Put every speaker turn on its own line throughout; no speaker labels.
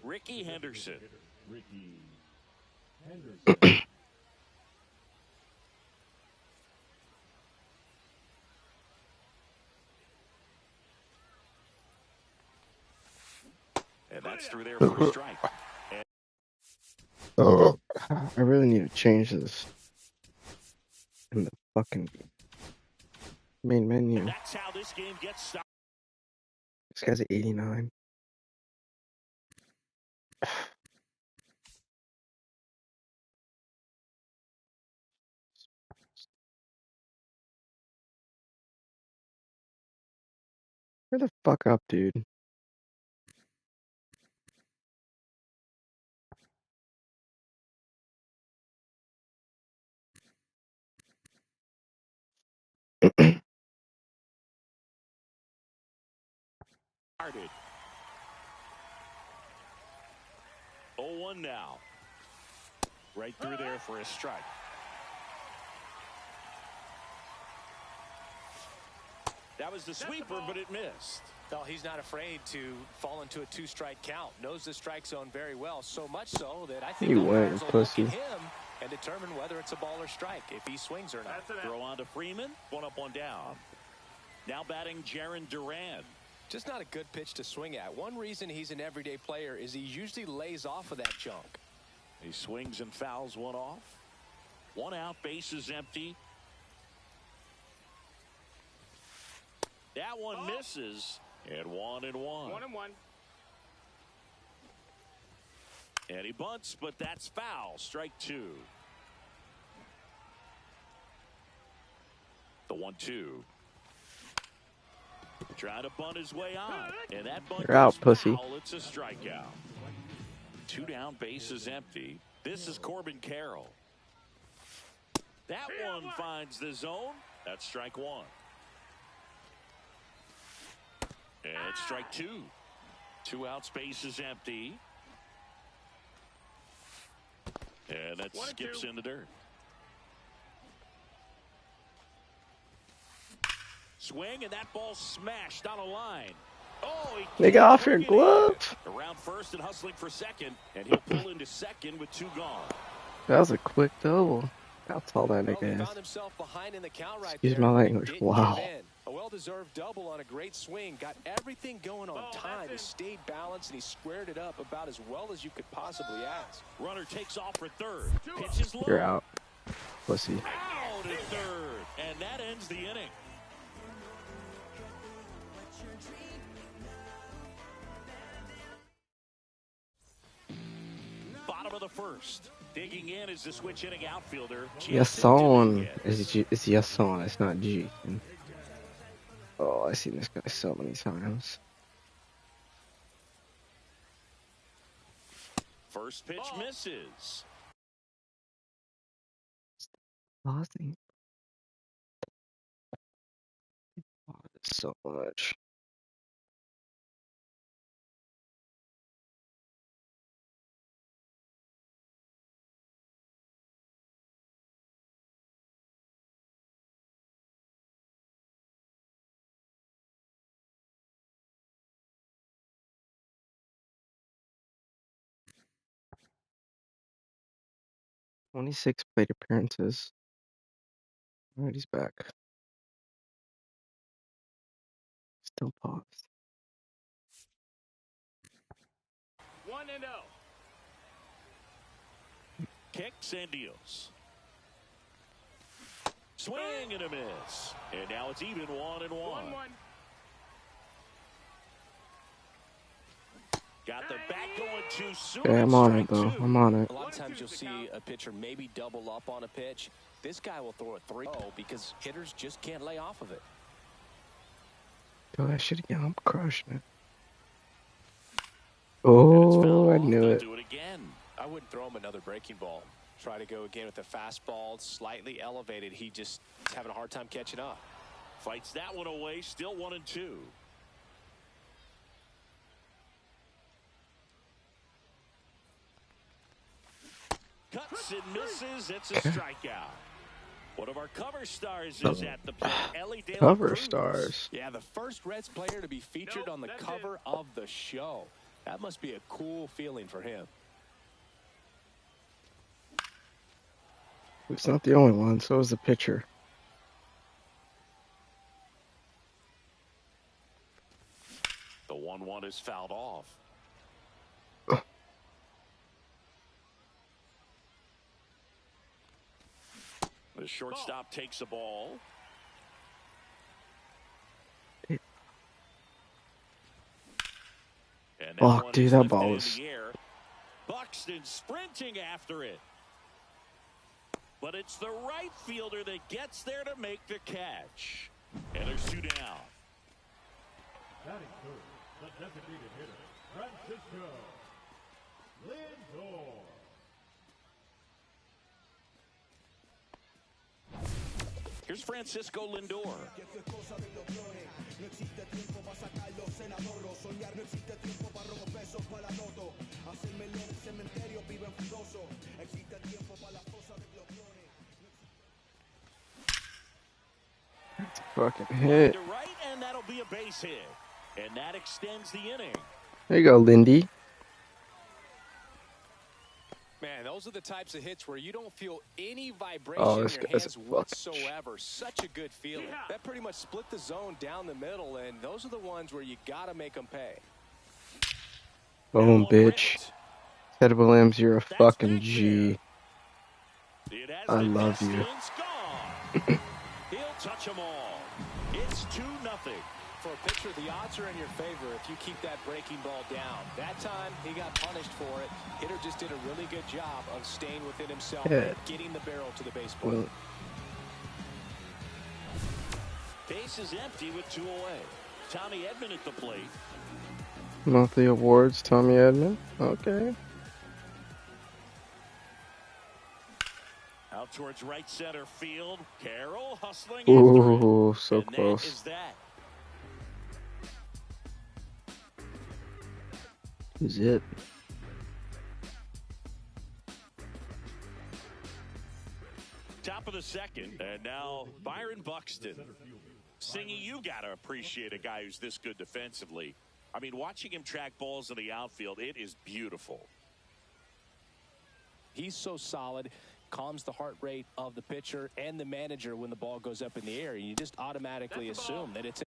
Ricky Henderson. And that's through there for a strike.
Oh, I really need to change this in the fucking main menu.
That's how this game gets started.
This guy's at 89. Where the fuck up, dude?
Started. 0-1 now. Right through there for a strike. That was the sweeper, but it missed.
Well, he's not afraid to fall into a two-strike count. Knows the strike zone very well, so much so that I think
You
the
went,
umpires will
pussy.
look at him and determine whether it's a ball or strike, if he swings or not.
Throw on to Freeman. One up, one down. Now batting Jarren Duran.
Just not a good pitch to swing at. One reason he's an everyday player is he usually lays off of that junk.
He swings and fouls one off. One out, bases empty. That one misses. And 1-1.
1-1.
And he bunts, but that's foul. Strike two. The 1-2. Trying to bunt his way on. And that bunt
You're out,
goes
pussy.
foul. It's a strikeout. Two down, bases empty. This is Corbin Carroll. That one finds the zone. That's strike one. And it's strike two. Two out, spaces empty. And that skips in the dirt. Swing, and that ball smashed on a line. Oh,
Nigga, off your glove.
Around first and hustling for second, and he'll pull into second with two gone.
That was a quick double. How tall that
Well, he
nigga
found
is.
himself behind in the count right
Excuse
there,
my
but
language.
didn't
Wow.
give in. A well-deserved double on a great swing. Got everything going on time. He stayed balanced, and he squared it up about as well as you could possibly ask.
Runner takes off for third. Pitches low.
You're out, pussy.
Out at third. And that ends the inning. Bottom of the first. Digging in is the switch hitting outfielder.
Yasson. It's Yasson. It's not G. Oh, I've seen this guy so many times.
First pitch misses.
Pausing. Oh, so much. "26 plate appearances." Alright, he's back. Still paused.
1-0.
Kicks and deals. Swing and a miss. And now it's even 1-1.
1-1.
Got the bat going too soon.
Okay, I'm on it
Strike
though.
two.
I'm on it.
A lot of times you'll see a pitcher maybe double up on a pitch. This guy will throw a 3-0 because hitters just can't lay off of it.
Do that shit again. I'm crushing it.
And it's fouled
Oh, I
off.
knew
They'll
it.
do it again.
I wouldn't throw him another breaking ball. Try to go again with the fastball, slightly elevated. He just is having a hard time catching up.
Fights that one away. Still 1-2. Cuts and misses. It's a strikeout. One of our cover stars is at the plate. Ellie
Cover
Cruz.
stars.
Yeah, the first Reds player to be featured on the cover of the show. That must be a cool feeling for him.
It's not the only one, so is the pitcher.
The 1-1 is fouled off. The shortstop takes the ball. And
Fuck, dude, that ball was...
Buxton sprinting after it. But it's the right fielder that gets there to make the catch. And there's 2 down.
Batting third, the designated hitter, Francisco Lindor.
Here's Francisco Lindor.
Fucking hit.
To right, and that'll be a base hit. And that extends the inning.
There you go, Lindy.
Man, those are the types of hits where you don't feel any vibration in your hands whatsoever. Such a good feeling. That pretty much split the zone down the middle, and those are the ones where you got to make them pay.
Boom, bitch. Ted Williams, you're a fucking G. I love you.
He'll touch them all. It's 2-0.
For a pitcher, the odds are in your favor if you keep that breaking ball down. That time, he got punished for it. Hitter just did a really good job of staying within himself and getting the barrel to the baseball.
Well,
Base is empty with 2 away. Tommy Edman at the plate.
monthly awards, Tommy Edman. Okay.
Out towards right center field. Carroll hustling.
Ooh, so
and
close.
That is that.
Is it?
Top of the second, and now Byron Buxton. Singy, you got to appreciate a guy who's this good defensively. I mean, watching him track balls in the outfield, it is beautiful.
He's so solid, calms the heart rate of the pitcher and the manager when the ball goes up in the air. You just automatically assume that it's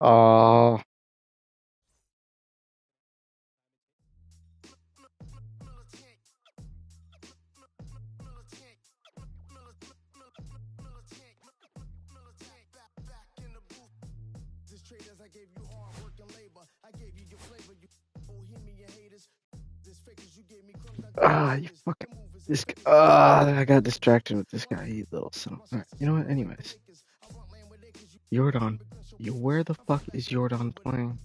Ah. You fucking this guy. I got distracted with this guy. You little son. All right, you know what? Anyways, Jordan, where the fuck is Jordan playing?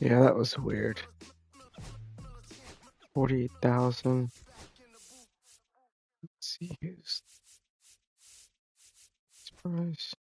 Yeah, that was weird. 48,000. Let's see who's surprise.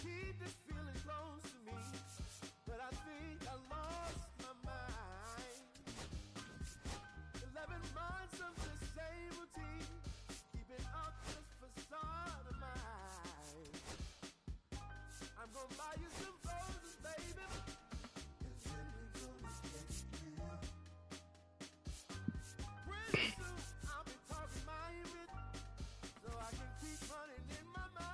Keep this feeling close to me, but I think I lost my mind. 11 months of the same routine, keeping up this facade of mine. I'm gonna buy you some roses, baby. Pretty soon I'll be talking my image, so I can keep running in my mind.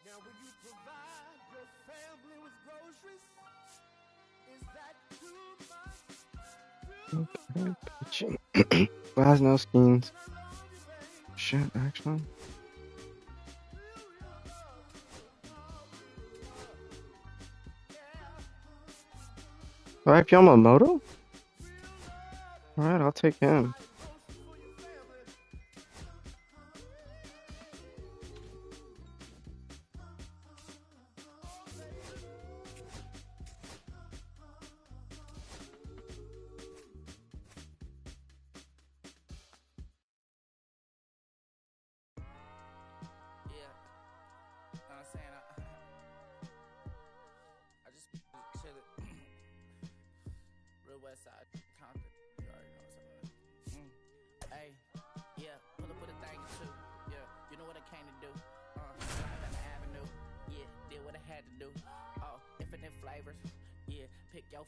Now when you provide your family with groceries, is that too much?
Glasnow skins. shit, actually. Alright, Yamamoto? Alright, I'll take him.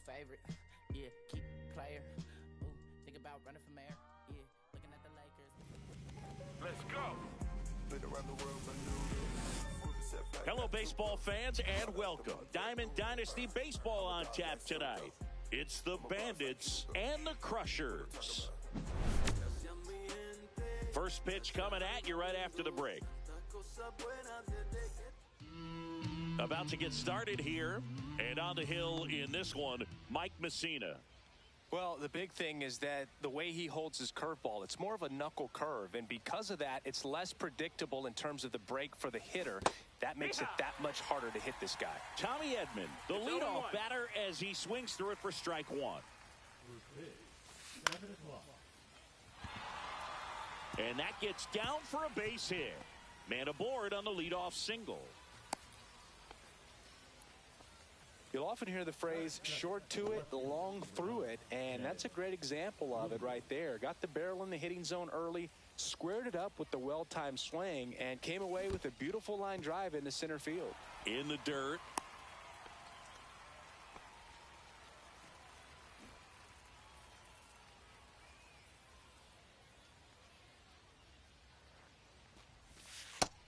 Favorite, yeah, keep player. Ooh, think about running for mayor. Yeah, looking at the Lakers.
Let's go.
Hello, baseball fans, and welcome. Diamond Dynasty Baseball on tap tonight. It's the Bandits and the Crushers. First pitch coming at you right after the break. About to get started here, and on the hill in this one, Mike Messina.
Well, the big thing is that the way he holds his curveball, it's more of a knuckle curve, and because of that, it's less predictable in terms of the break for the hitter. That makes it that much harder to hit this guy.
Tommy Edman, the leadoff batter, as he swings through it for strike one. And that gets down for a base hit. Man aboard on the leadoff single.
You'll often hear the phrase short to it, long through it, and that's a great example of it right there. Got the barrel in the hitting zone early, squared it up with the well-timed swing, and came away with a beautiful line drive into center field.
In the dirt.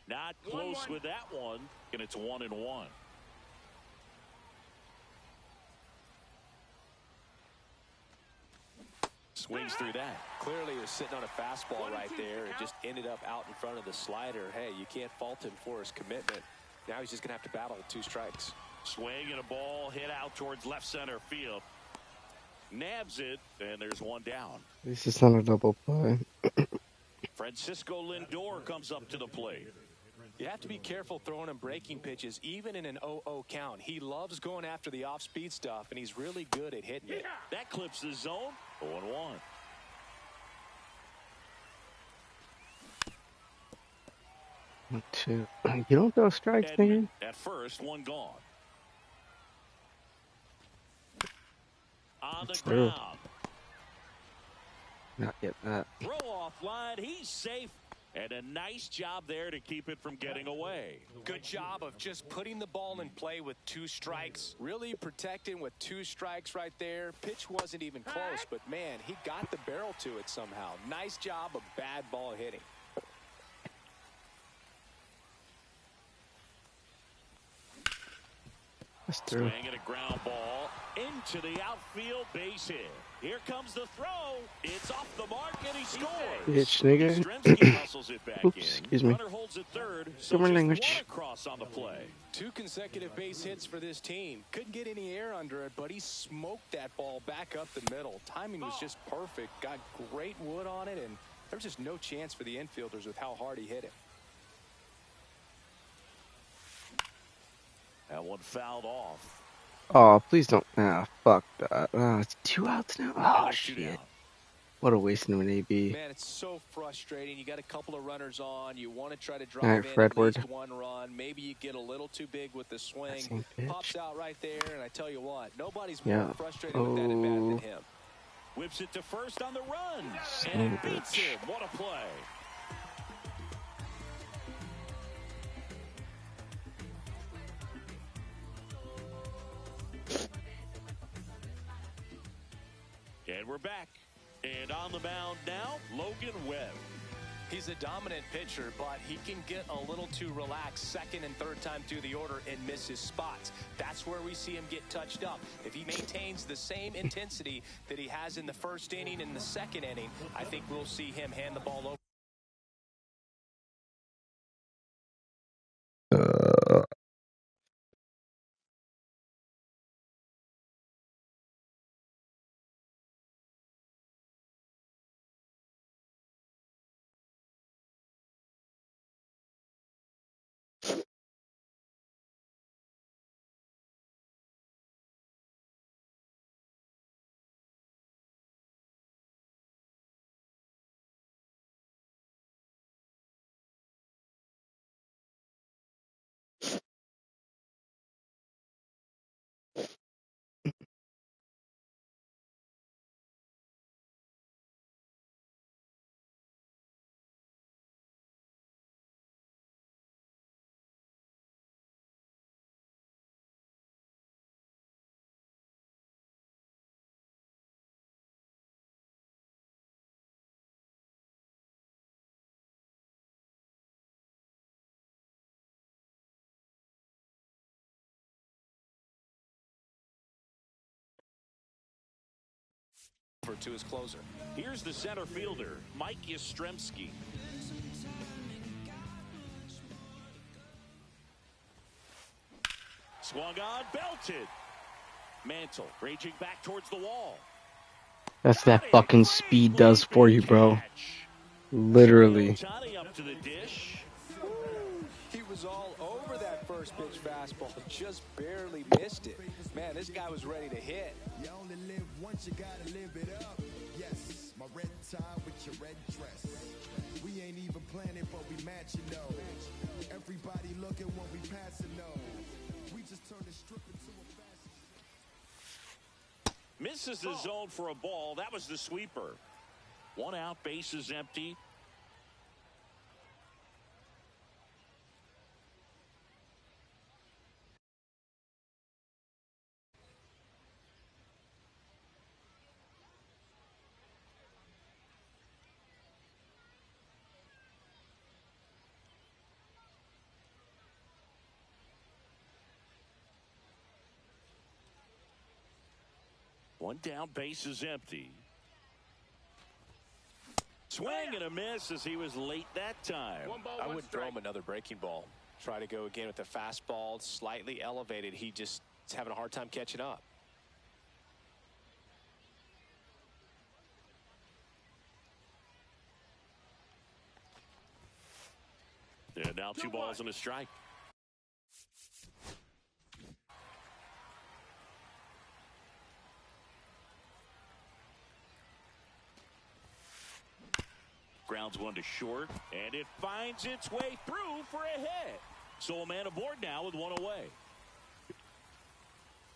Not close with that one, and it's 1-1. Swings through that.
Clearly he was sitting on a fastball right there. It just ended up out in front of the slider. Hey, you can't fault him for his commitment. Now he's just going to have to battle with 2 strikes.
Swing and a ball hit out towards left center field. Nabs it, and there's one down.
This is not a double play.
Francisco Lindor comes up to the plate.
You have to be careful throwing him breaking pitches, even in an 0-0 count. He loves going after the off-speed stuff, and he's really good at hitting it.
That clips the zone. 0-1.
One, two. You don't throw strikes, nigga.
At first, one gone. On the ground.
Not get that.
Throw off line. He's safe. And a nice job there to keep it from getting away.
Good job of just putting the ball in play with 2 strikes. Really protecting with 2 strikes right there. Pitch wasn't even close, but man, he got the barrel to it somehow. Nice job of bad ball hitting.
That's true.
Swing and a ground ball into the outfield base hit. Here comes the throw. It's off the mark, and he scores.
Bitch, nigga.
Yastrzemski hustles it back
Oops,
in.
excuse me.
Runner holds it third, so
Good
just
language.
one across on the play.
2 consecutive base hits for this team. Couldn't get any air under it, but he smoked that ball back up the middle. Timing was just perfect. Got great wood on it, and there was just no chance for the infielders with how hard he hit it.
That one fouled off.
Oh, please don't. Ah, fuck that. It's 2 outs now. Oh,
Two
shit.
down.
What a waste of an AB.
Man, it's so frustrating. You got a couple of runners on. You want to try to drive
All right,
in
Fredward.
at least 1 run. Maybe you get a little too big with the swing.
Same pitch.
Pops out right there, and I tell you what, nobody's more frustrated with that at bat than him.
Whips it to first on the run.
Son
And
of a
it beats
bitch.
him. What a play. And we're back. And on the mound now, Logan Webb.
He's a dominant pitcher, but he can get a little too relaxed second and third time through the order and miss his spots. That's where we see him get touched up. If he maintains the same intensity that he has in the first inning and the second inning, I think we'll see him hand the ball over. to his closer.
Here's the center fielder, Mike Yastrzemski. Swung on, belted. Mantle raging back towards the wall.
That's that fucking speed does for you, bro. Literally.
Up to the dish.
He was all over that first pitch fastball, just barely missed it. Man, this guy was ready to hit.
You only live once, you gotta live it up. Yes, my red tie with your red dress. We ain't even planning, but we matching though. Everybody looking when we passing though. We just turn the strip into a fast.
Misses the zone for a ball. That was the sweeper. 1 out, bases empty. One down, base is empty. Swing and a miss as he was late that time.
I wouldn't throw him another breaking ball. Try to go again with the fastball, slightly elevated. He just is having a hard time catching up.
And now 2 balls and a strike. Grounds one to short, and it finds its way through for a hit. So a man aboard now with 1 away.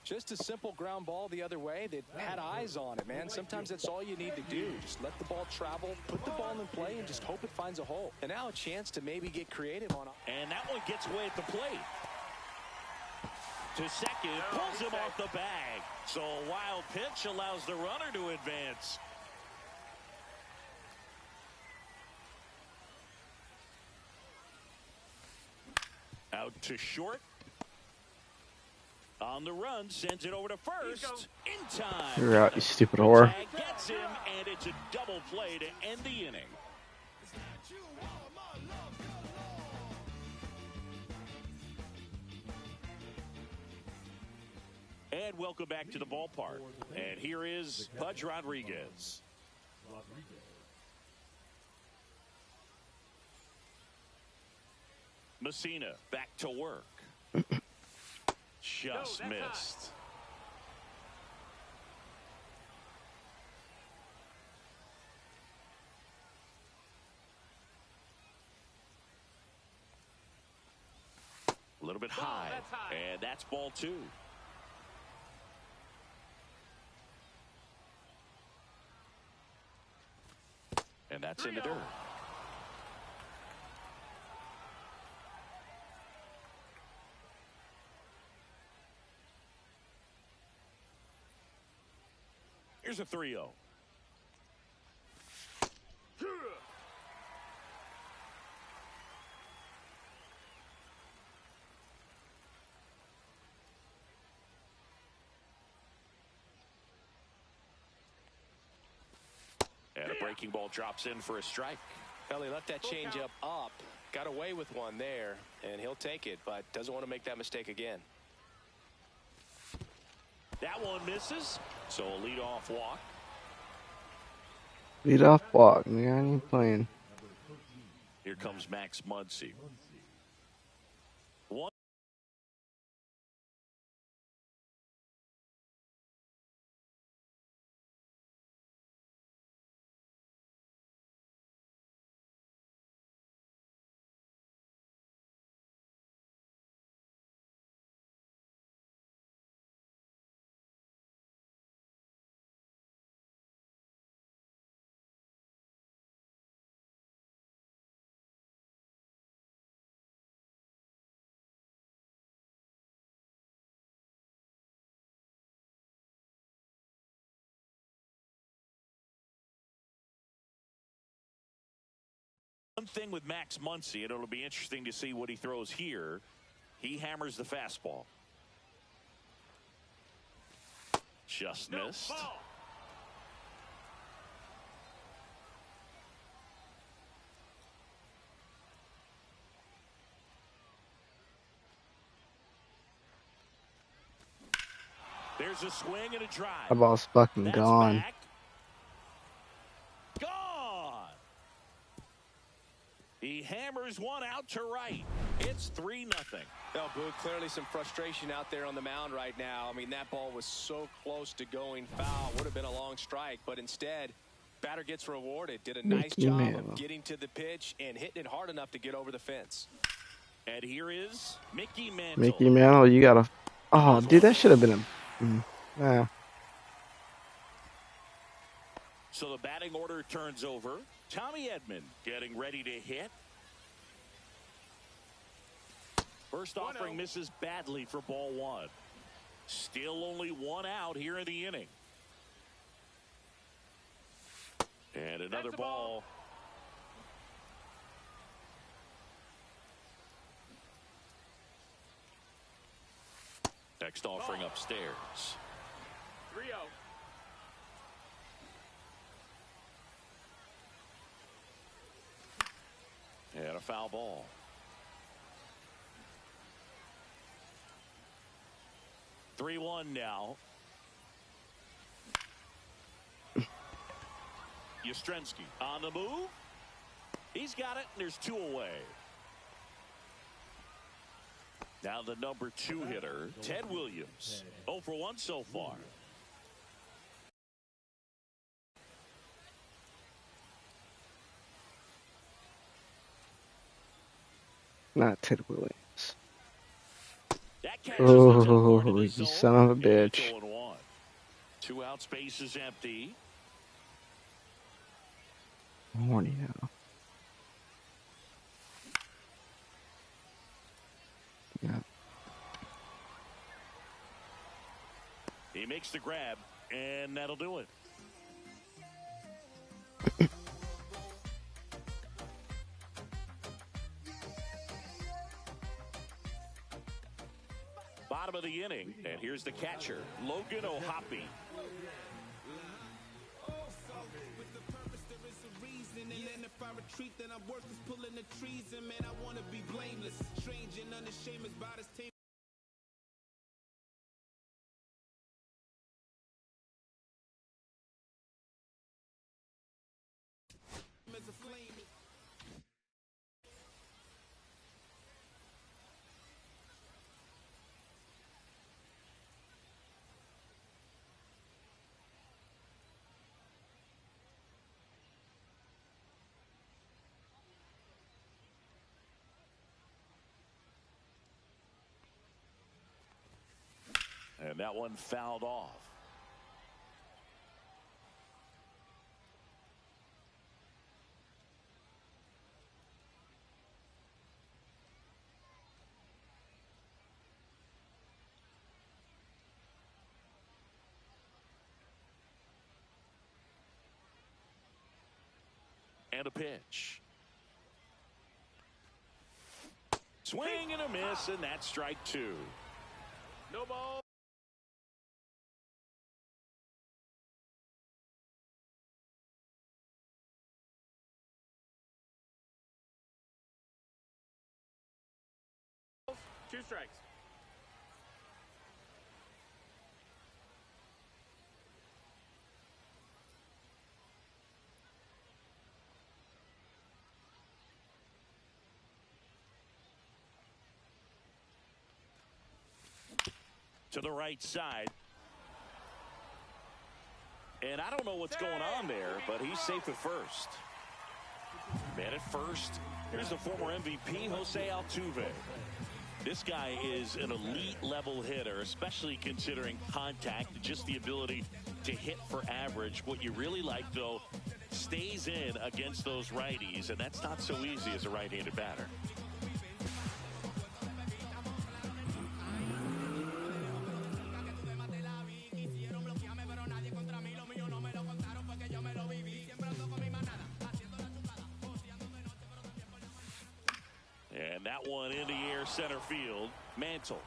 Just a simple ground ball the other way that had eyes on it, man. Sometimes that's all you need to do. Just let the ball travel, put the ball in play, and just hope it finds a hole. And now a chance to maybe get creative on it.
And that one gets away at the plate. To second, pulls him off the bag. So a wild pitch allows the runner to advance. Out to short. On the run, sends it over to first. In time.
You're out, you stupid whore.
Gets him, and it's a double play to end the inning. And welcome back to the ballpark. And here is Pudge Rodriguez. Messina back to work. Just missed. A little bit high, and that's ball 2. And that's in the dirt. Here's a 3-0. And a breaking ball drops in for a strike.
Well, he left that changeup up, got away with one there, and he'll take it, but doesn't want to make that mistake again.
That one misses, so a leadoff walk.
Leadoff walk, man, I ain't playing.
Here comes Max Muncy. One. One thing with Max Muncy, and it'll be interesting to see what he throws here. He hammers the fastball. Just missed. There's a swing and a drive.
That ball's fucking
That's
gone.
Back. Gone. He hammers one out to right. It's 3-0.
Well, Boo, clearly some frustration out there on the mound right now. I mean, that ball was so close to going foul. Would have been a long strike, but instead, batter gets rewarded. Did a nice job of getting to the pitch and hitting it hard enough to get over the fence.
And here is Mickey Mantle.
Mickey Mantle, you gotta. Oh, dude, that should have been a. Nah.
So the batting order turns over. Tommy Edman getting ready to hit. First offering misses badly for ball one. Still only one out here in the inning. And another ball. Next offering upstairs.
3-0.
And a foul ball. Three-1 now. Yastrzemski on the move. He's got it, and there's 2 away. Now the number 2 hitter, Ted Williams. 0 for 1 so far.
Not Ted Williams.
Oh,
you son of a bitch.
2 out, space is empty.
Horny now. Yeah.
He makes the grab, and that'll do it. Bottom of the inning, and here's the catcher, Logan O'Hoppe.
And if I retreat, then I'm worth pulling the trees, and man, I want to be blameless, strange and unashamed about his team. As a flame.
And that one fouled off. And a pitch. Swing and a miss, and that's strike 2.
No ball. Two strikes.
To the right side. And I don't know what's going on there, but he's safe at first. Man at first. Here's the former MVP, Jose Altuve. This guy is an elite level hitter, especially considering contact, just the ability to hit for average. What you really like, though, stays in against those righties, and that's not so easy as a right-handed batter. And that one in the air, center field. Mantle.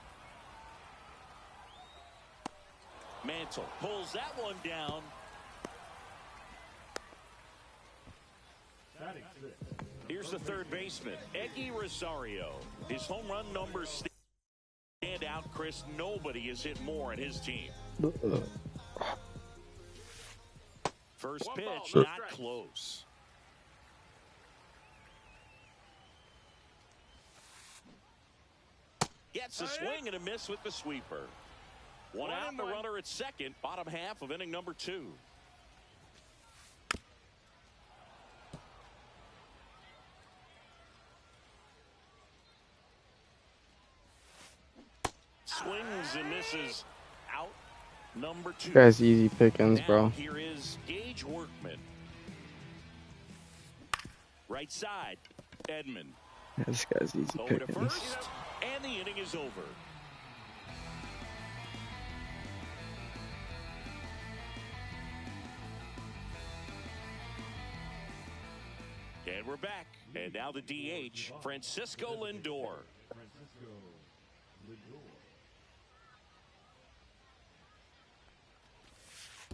Mantle pulls that one down. Here's the third baseman, Eggy Rosario. His home run numbers stand out, Chris. Nobody has hit more in his team. First
One
pitch,
ball, no
not
strikes.
close. Gets a swing and a miss with the sweeper. One out, and the runner at second, bottom half of inning number 2. Swings and misses. Out number 2.
Guy's easy pickings,
now,
bro.
Here is Gage Workman. Right side, Edman.
Yeah, this guy's easy
Over to
pickings.
first, and the inning is over. And we're back. And now the DH, Francisco Lindor.
Francisco Lindor.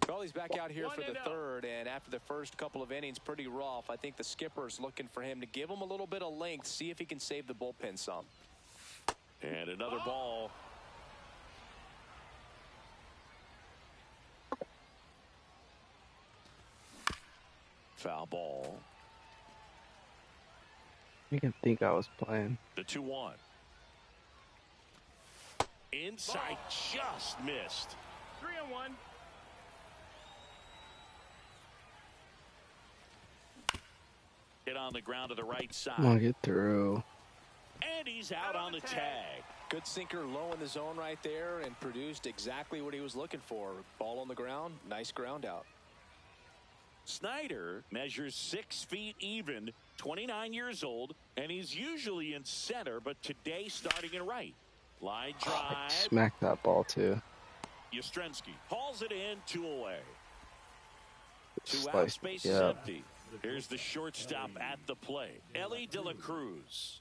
Well, he's back out here for the third, and after the first couple of innings, pretty rough. I think the skipper's looking for him to give him a little bit of length, see if he can save the bullpen some.
And another ball. Foul ball.
You can think I was playing.
The 2-1. Inside, just missed.
3-1.
Hit on the ground to the right side.
Come on, get through.
And he's out on the tag.
Good sinker low in the zone right there and produced exactly what he was looking for. Ball on the ground, nice ground out.
Snyder measures 6 feet even, 29 years old, and he's usually in center, but today starting in right. Line drive.
Smack that ball too.
Yastrzemski hauls it in, 2 away. 2 out,
Slice.
space is
Yeah.
empty. Here's the shortstop at the plate, Ellie De La Cruz.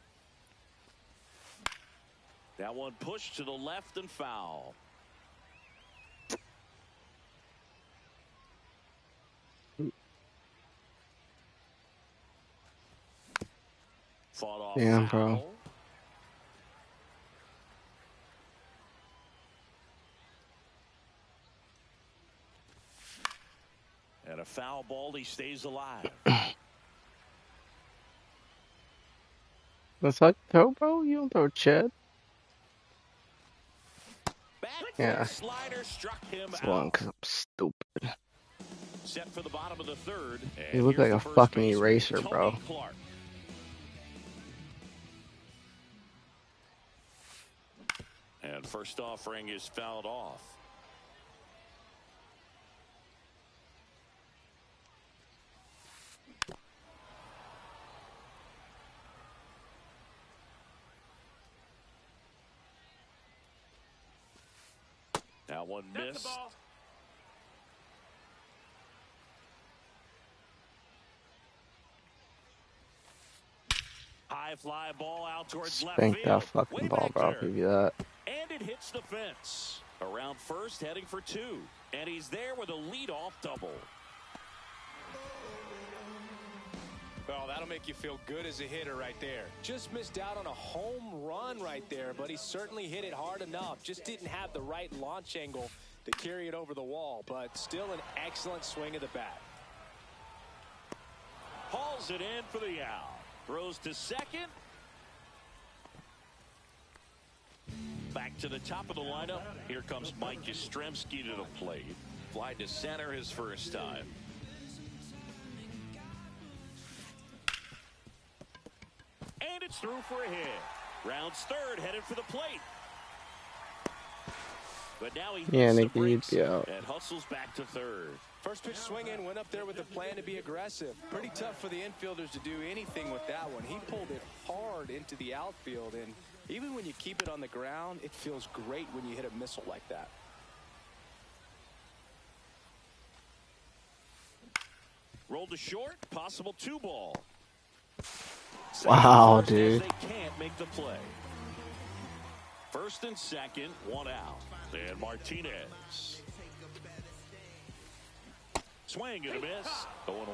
That one pushed to the left and foul. Fought off.
Damn,
foul.
bro.
And a foul ball, he stays alive.
That's how you throw, bro? You don't throw Chet.
Back
Yeah.
slider struck him
It's one
out.
because I'm stupid.
Set for the bottom of the third.
You look like a fucking eraser, bro.
Clark. And first offering is fouled off. That one
That's
missed.
the ball.
High fly ball out towards left
Spank
field.
that fucking
Way
ball,
back
bro. I'll
there.
give you that.
And it hits the fence. Around first, heading for 2. And he's there with a leadoff double.
Well, that'll make you feel good as a hitter right there. Just missed out on a home run right there, but he certainly hit it hard enough. Just didn't have the right launch angle to carry it over the wall, but still an excellent swing of the bat.
Hauls it in for the out. Throws to second. Back to the top of the lineup. Here comes Mike Yastrzemski to the plate. Fly to center his first time. And it's through for a hit. Rounds third, headed for the plate. But now he
Yeah,
hits the
Nicky, you'd
brakes
be out.
and hustles back to third.
First pitch swinging, went up there with a plan to be aggressive. Pretty tough for the infielders to do anything with that one. He pulled it hard into the outfield, and even when you keep it on the ground, it feels great when you hit a missile like that.
Rolled to short, possible 2 ball.
Wow,
Second,
dude.
first, as they can't make the play. First and second, 1 out. And Martinez. Swing and a miss. 0-1.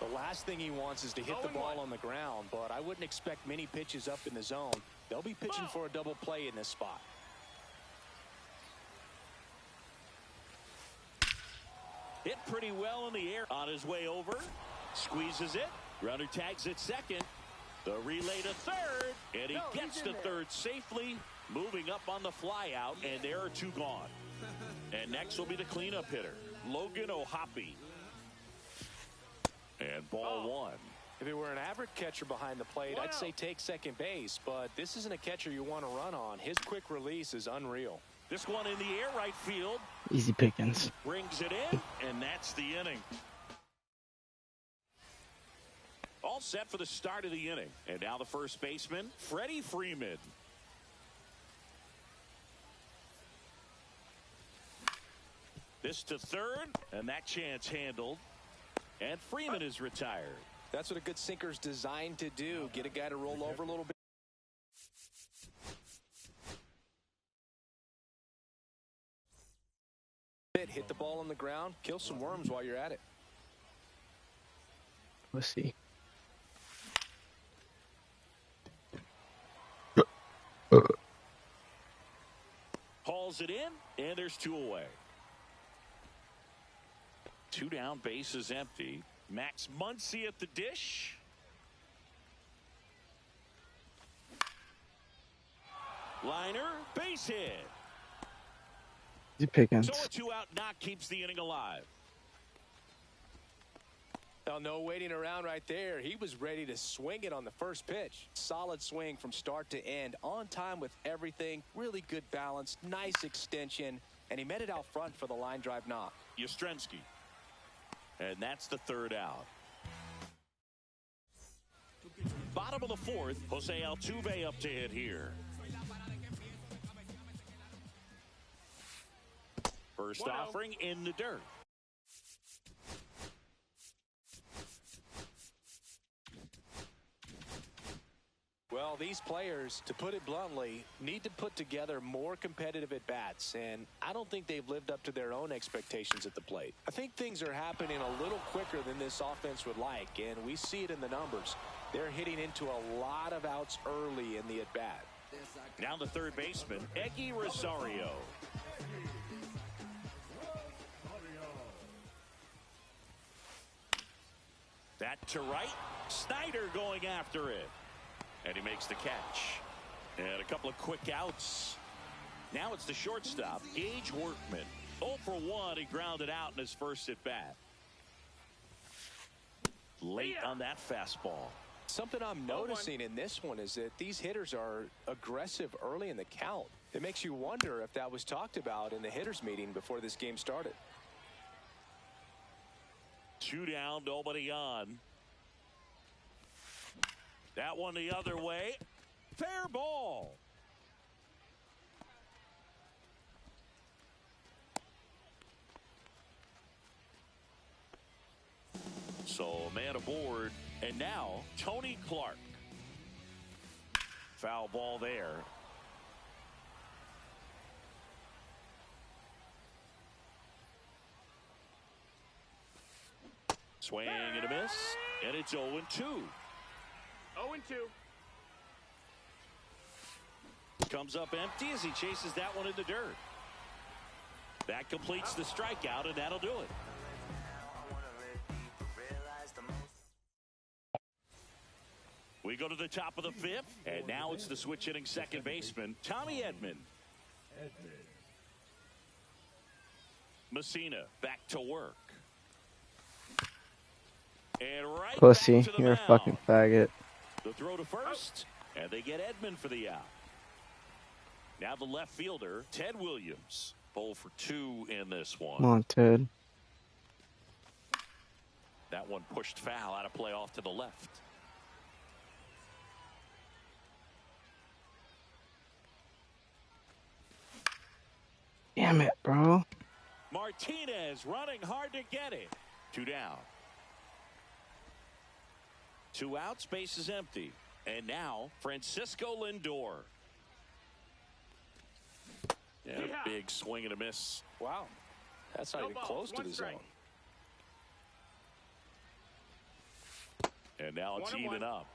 The last thing he wants is to hit the ball on the ground, but I wouldn't expect many pitches up in the zone. They'll be pitching for a double play in this spot.
Hit pretty well in the air. On his way over. Squeezes it. Runner tags at second. The relay to third. And he gets to third safely. Moving up on the fly out. And there are two gone. And next will be the cleanup hitter, Logan O'Hoppe. And ball one.
If it were an average catcher behind the plate, I'd say take second base. But this isn't a catcher you want to run on. His quick release is unreal.
This one in the air, right field.
Easy pickings.
Brings it in, and that's the inning. All set for the start of the inning. And now the first baseman, Freddie Freeman. This to third, and that chance handled. And Freeman is retired.
That's what a good sinker's designed to do. Get a guy to roll over a little bit. Hit the ball on the ground. Kill some worms while you're at it.
Let's see.
Hauls it in, and there's two away. Two down, bases empty. Max Muncy at the dish. Liner, base hit.
Easy pickings.
So a two-out knock keeps the inning alive.
Oh, no waiting around right there. He was ready to swing it on the first pitch. Solid swing from start to end. On time with everything. Really good balance. Nice extension. And he met it out front for the line drive knock.
Yastrzemski. And that's the third out. Bottom of the fourth, Jose Altuve up to hit here. First offering in the dirt.
Well, these players, to put it bluntly, need to put together more competitive at-bats, and I don't think they've lived up to their own expectations at the plate. I think things are happening a little quicker than this offense would like, and we see it in the numbers. They're hitting into a lot of outs early in the at-bat.
Now the third baseman, Eggy Rosario. That to right. Snyder going after it. And he makes the catch. And a couple of quick outs. Now it's the shortstop, Gage Workman. 0 for 1. He grounded out in his first at bat. Late on that fastball.
Something I'm noticing in this one is that these hitters are aggressive early in the count. It makes you wonder if that was talked about in the hitters meeting before this game started.
2 down, nobody on. That one the other way. Fair ball. So a man aboard. And now Tony Clark. Foul ball there. Swing and a miss. And it's 0-2.
0-2.
Comes up empty as he chases that one in the dirt. That completes the strikeout, and that'll do it. We go to the top of the fifth, and now it's the switch hitting second baseman, Tommy Edman. Messina back to work. And right
Pussy,
back to the
you're a
mound.
fucking faggot.
The throw to first, and they get Edman for the out. Now the left fielder, Ted Williams. 0 for 2 in this one.
Come on, Ted.
That one pushed foul out of play off to the left.
Damn it, bro.
Martinez running hard to get it. 2 down. 2 outs, base is empty. And now Francisco Lindor. And a big swing and a miss.
Wow. That's not even close to the zone.
And now it's even up.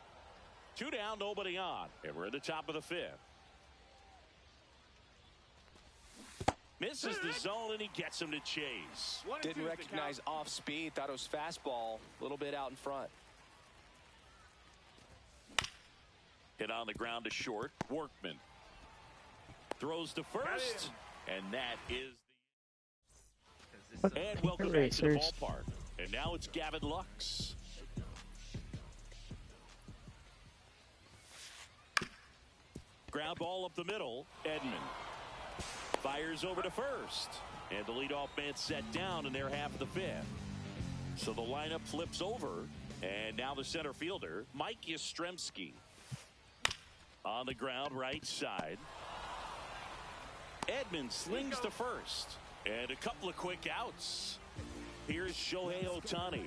2 down, nobody on. And we're at the top of the fifth. Misses the zone, and he gets him to chase.
Didn't recognize off speed. Thought it was fastball. A little bit out in front.
Hit on the ground to short. Workman throws to first, and that is the... And welcome back to the ballpark. And now it's Gavin Lux. Ground ball up the middle. Edman fires over to first. And the leadoff man set down in their half of the fifth. So the lineup flips over. And now the center fielder, Mike Yastrzemski. On the ground, right side. Edman slings to first. And a couple of quick outs. Here's Shohei Ohtani.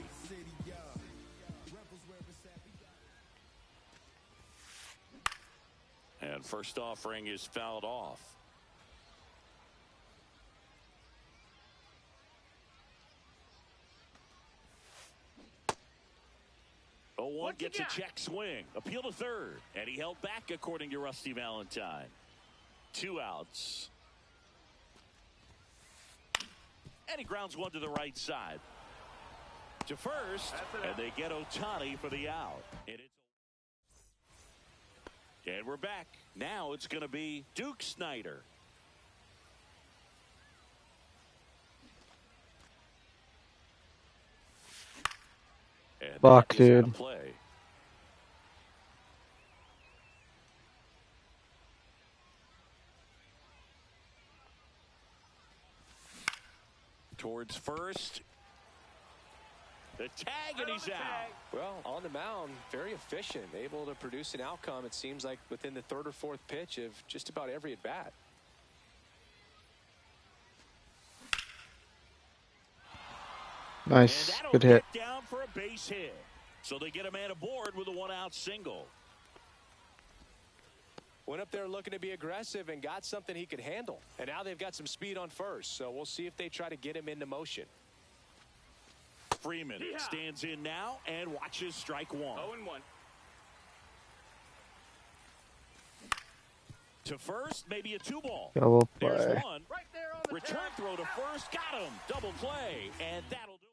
And first offering is fouled off. One gets a check swing. Appeal to third. And he held back according to Rusty Valentine. 2 outs. And he grounds one to the right side. To first. And they get Ohtani for the out. And we're back. Now it's going to be Duke Snider. And
fuck, dude.
Play. Towards first. The tag, and he's out.
Well, on the mound, very efficient, able to produce an outcome, it seems like, within the third or fourth pitch of just about every at-bat.
Nice. Good hit.
Down for a base hit. So they get a man aboard with a 1-out single.
Went up there looking to be aggressive and got something he could handle. And now they've got some speed on first, so we'll see if they try to get him into motion.
Freeman stands in now and watches strike one.
0-1.
To first, maybe a 2-ball.
Double play.
There's one.
Right there on the
Return
track.
throw to first. Got him. Double play. And that'll do it.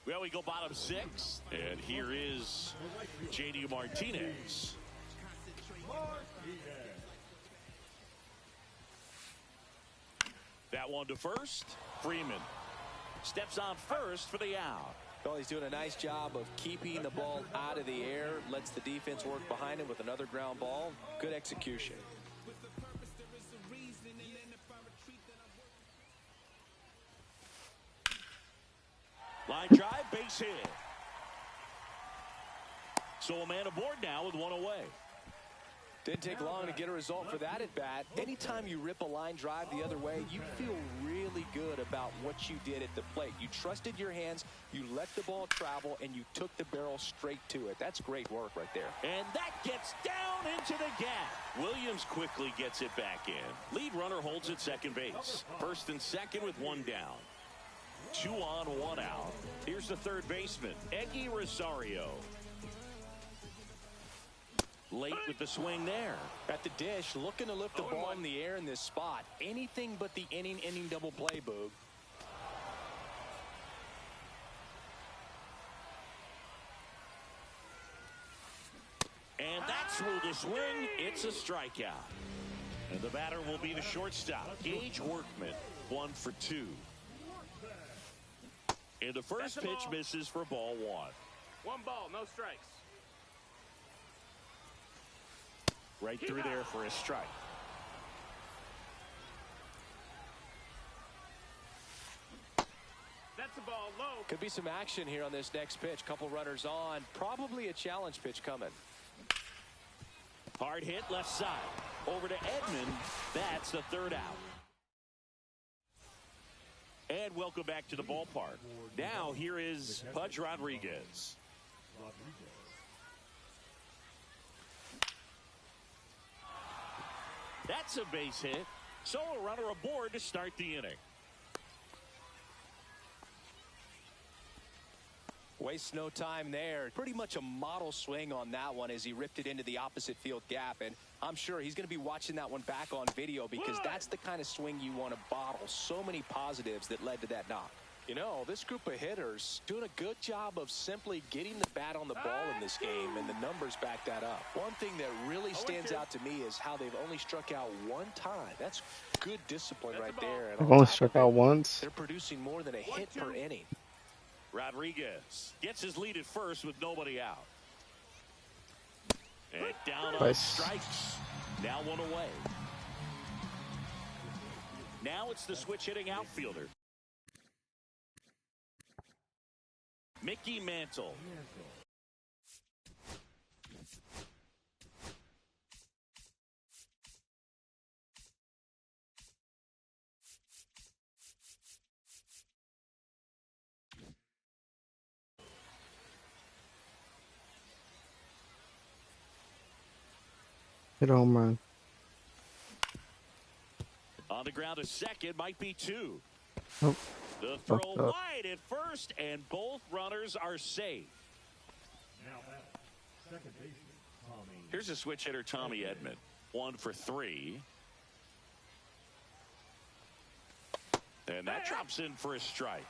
Well, we go bottom 6. And here is J.D. Martinez. That one to first. Freeman steps on first for the out.
Well, he's doing a nice job of keeping the ball out of the air. Lets the defense work behind him with another ground ball. Good execution.
Line drive, base hit. So a man aboard now with one away.
Didn't take long to get a result for that at bat. Anytime you rip a line drive the other way, you feel really good about what you did at the plate. You trusted your hands, you let the ball travel, and you took the barrel straight to it. That's great work right there.
And that gets down into the gap. Williams quickly gets it back in. Lead runner holds at second base. First and second with one down. 2 on, 1 out. Here's the third baseman, Eggy Rosario. Late with the swing there.
At the dish, looking to lift the ball in the air in this spot. Anything but the inning double play, Boog.
And that's ruled a swing. It's a strikeout. And the batter will be the shortstop, Gage Workman, 1 for 2. And the first pitch misses for ball 1.
1 ball, no strikes.
Right through there for a strike.
That's a ball low.
Could be some action here on this next pitch. Couple runners on. Probably a challenge pitch coming.
Hard hit left side. Over to Edman. That's the third out. And welcome back to the ballpark. Now here is Pudge Rodriguez. That's a base hit. So a runner aboard to start the inning.
Wastes no time there. Pretty much a model swing on that one as he ripped it into the opposite field gap. And I'm sure he's going to be watching that one back on video because that's the kind of swing you want to bottle. So many positives that led to that knock. You know, this group of hitters doing a good job of simply getting the bat on the ball in this game, and the numbers back that up. One thing that really stands out to me is how they've only struck out one time. That's good discipline right there.
They've only struck out once.
They're producing more than a hit per inning.
Rodriguez gets his lead at first with nobody out. And down on
Nice.
strikes. Now one away. Now it's the switch hitting outfielder. Mickey Mantle.
Hit home run.
On the ground, a second, might be two.
Oh.
The throw wide at first, and both runners are safe.
Now at second baseman, Tommy.
Here's a switch hitter, Tommy Edman. 1 for 3. And that drops in for a strike.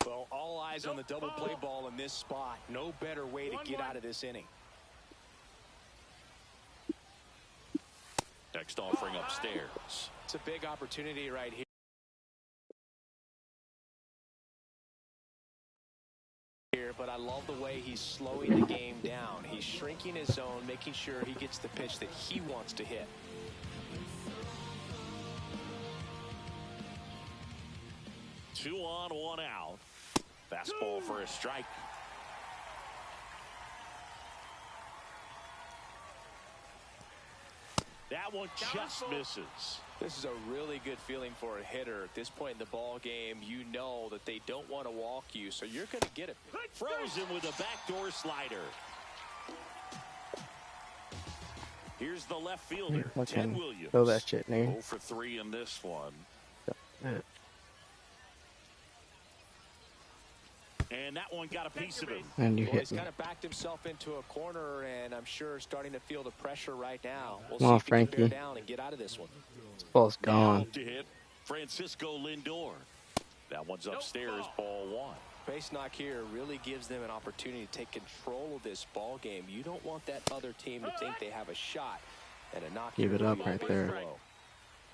Well, all eyes on the double play ball in this spot. No better way to get out of this inning.
Next offering upstairs.
It's a big opportunity right here, but I love the way he's slowing the game down. He's shrinking his zone, making sure he gets the pitch that he wants to hit.
Two on, one out. Fastball for a strike. That one just misses.
This is a really good feeling for a hitter at this point in the ball game. You know that they don't want to walk you, so you're going to get it.
Frozen with a backdoor slider. Here's the left fielder, Ted Williams.
Throw that shit, nigga.
0 for 3 in this one. And that one got a piece of him.
And you
Well,
hit
he's
me.
kind of backed himself into a corner, and I'm sure starting to feel the pressure right now. We'll
Come on,
see if he can
Frankie.
bear down and get out of this one.
This ball's
Now
gone.
to hit Francisco Lindor. That one's upstairs, ball 1.
Base knock here really gives them an opportunity to take control of this ball game. You don't want that other team to think they have a shot, and a knock.
Give it up right there.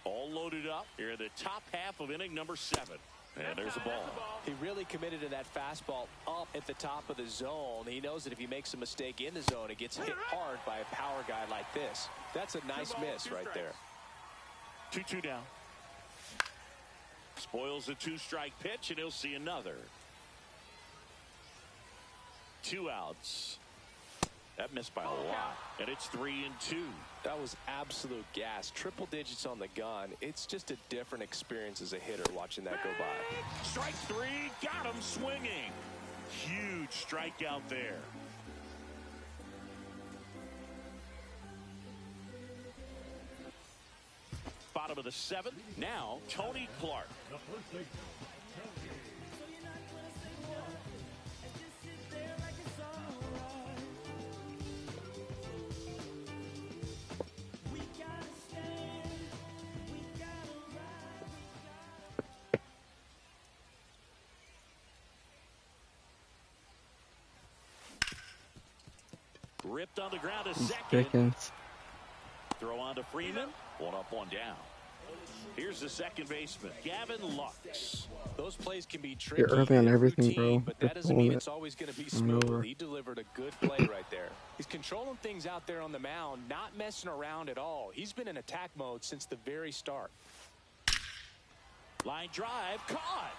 All loaded up here in the top half of inning number 7. And there's a ball.
He really committed to that fastball up at the top of the zone. He knows that if he makes a mistake in the zone, it gets hit hard by a power guy like this. That's a nice miss right there.
2-2 down. Spoils a 2-strike pitch, and he'll see another. 2 outs. That missed by a lot. And it's 3-2.
That was absolute gas. Triple digits on the gun. It's just a different experience as a hitter watching that go by.
Strike 3. Got him swinging. Huge strikeout there. Bottom of the 7th. Now, Tony Clark.
The first baseman, Tony.
Ripped on the ground a second.
Dickens.
Throw on to Freeman. 1 up, 1 down. Here's the second baseman, Gavin Lux.
Those plays can be tricky.
You're early on everything,
routine,
bro.
but
You're
that doesn't mean
pulling
it's
it.
always going to be
I'm over.
smooth. He delivered a good play right there. He's controlling things out there on the mound, not messing around at all. He's been in attack mode since the very start.
Line drive, caught.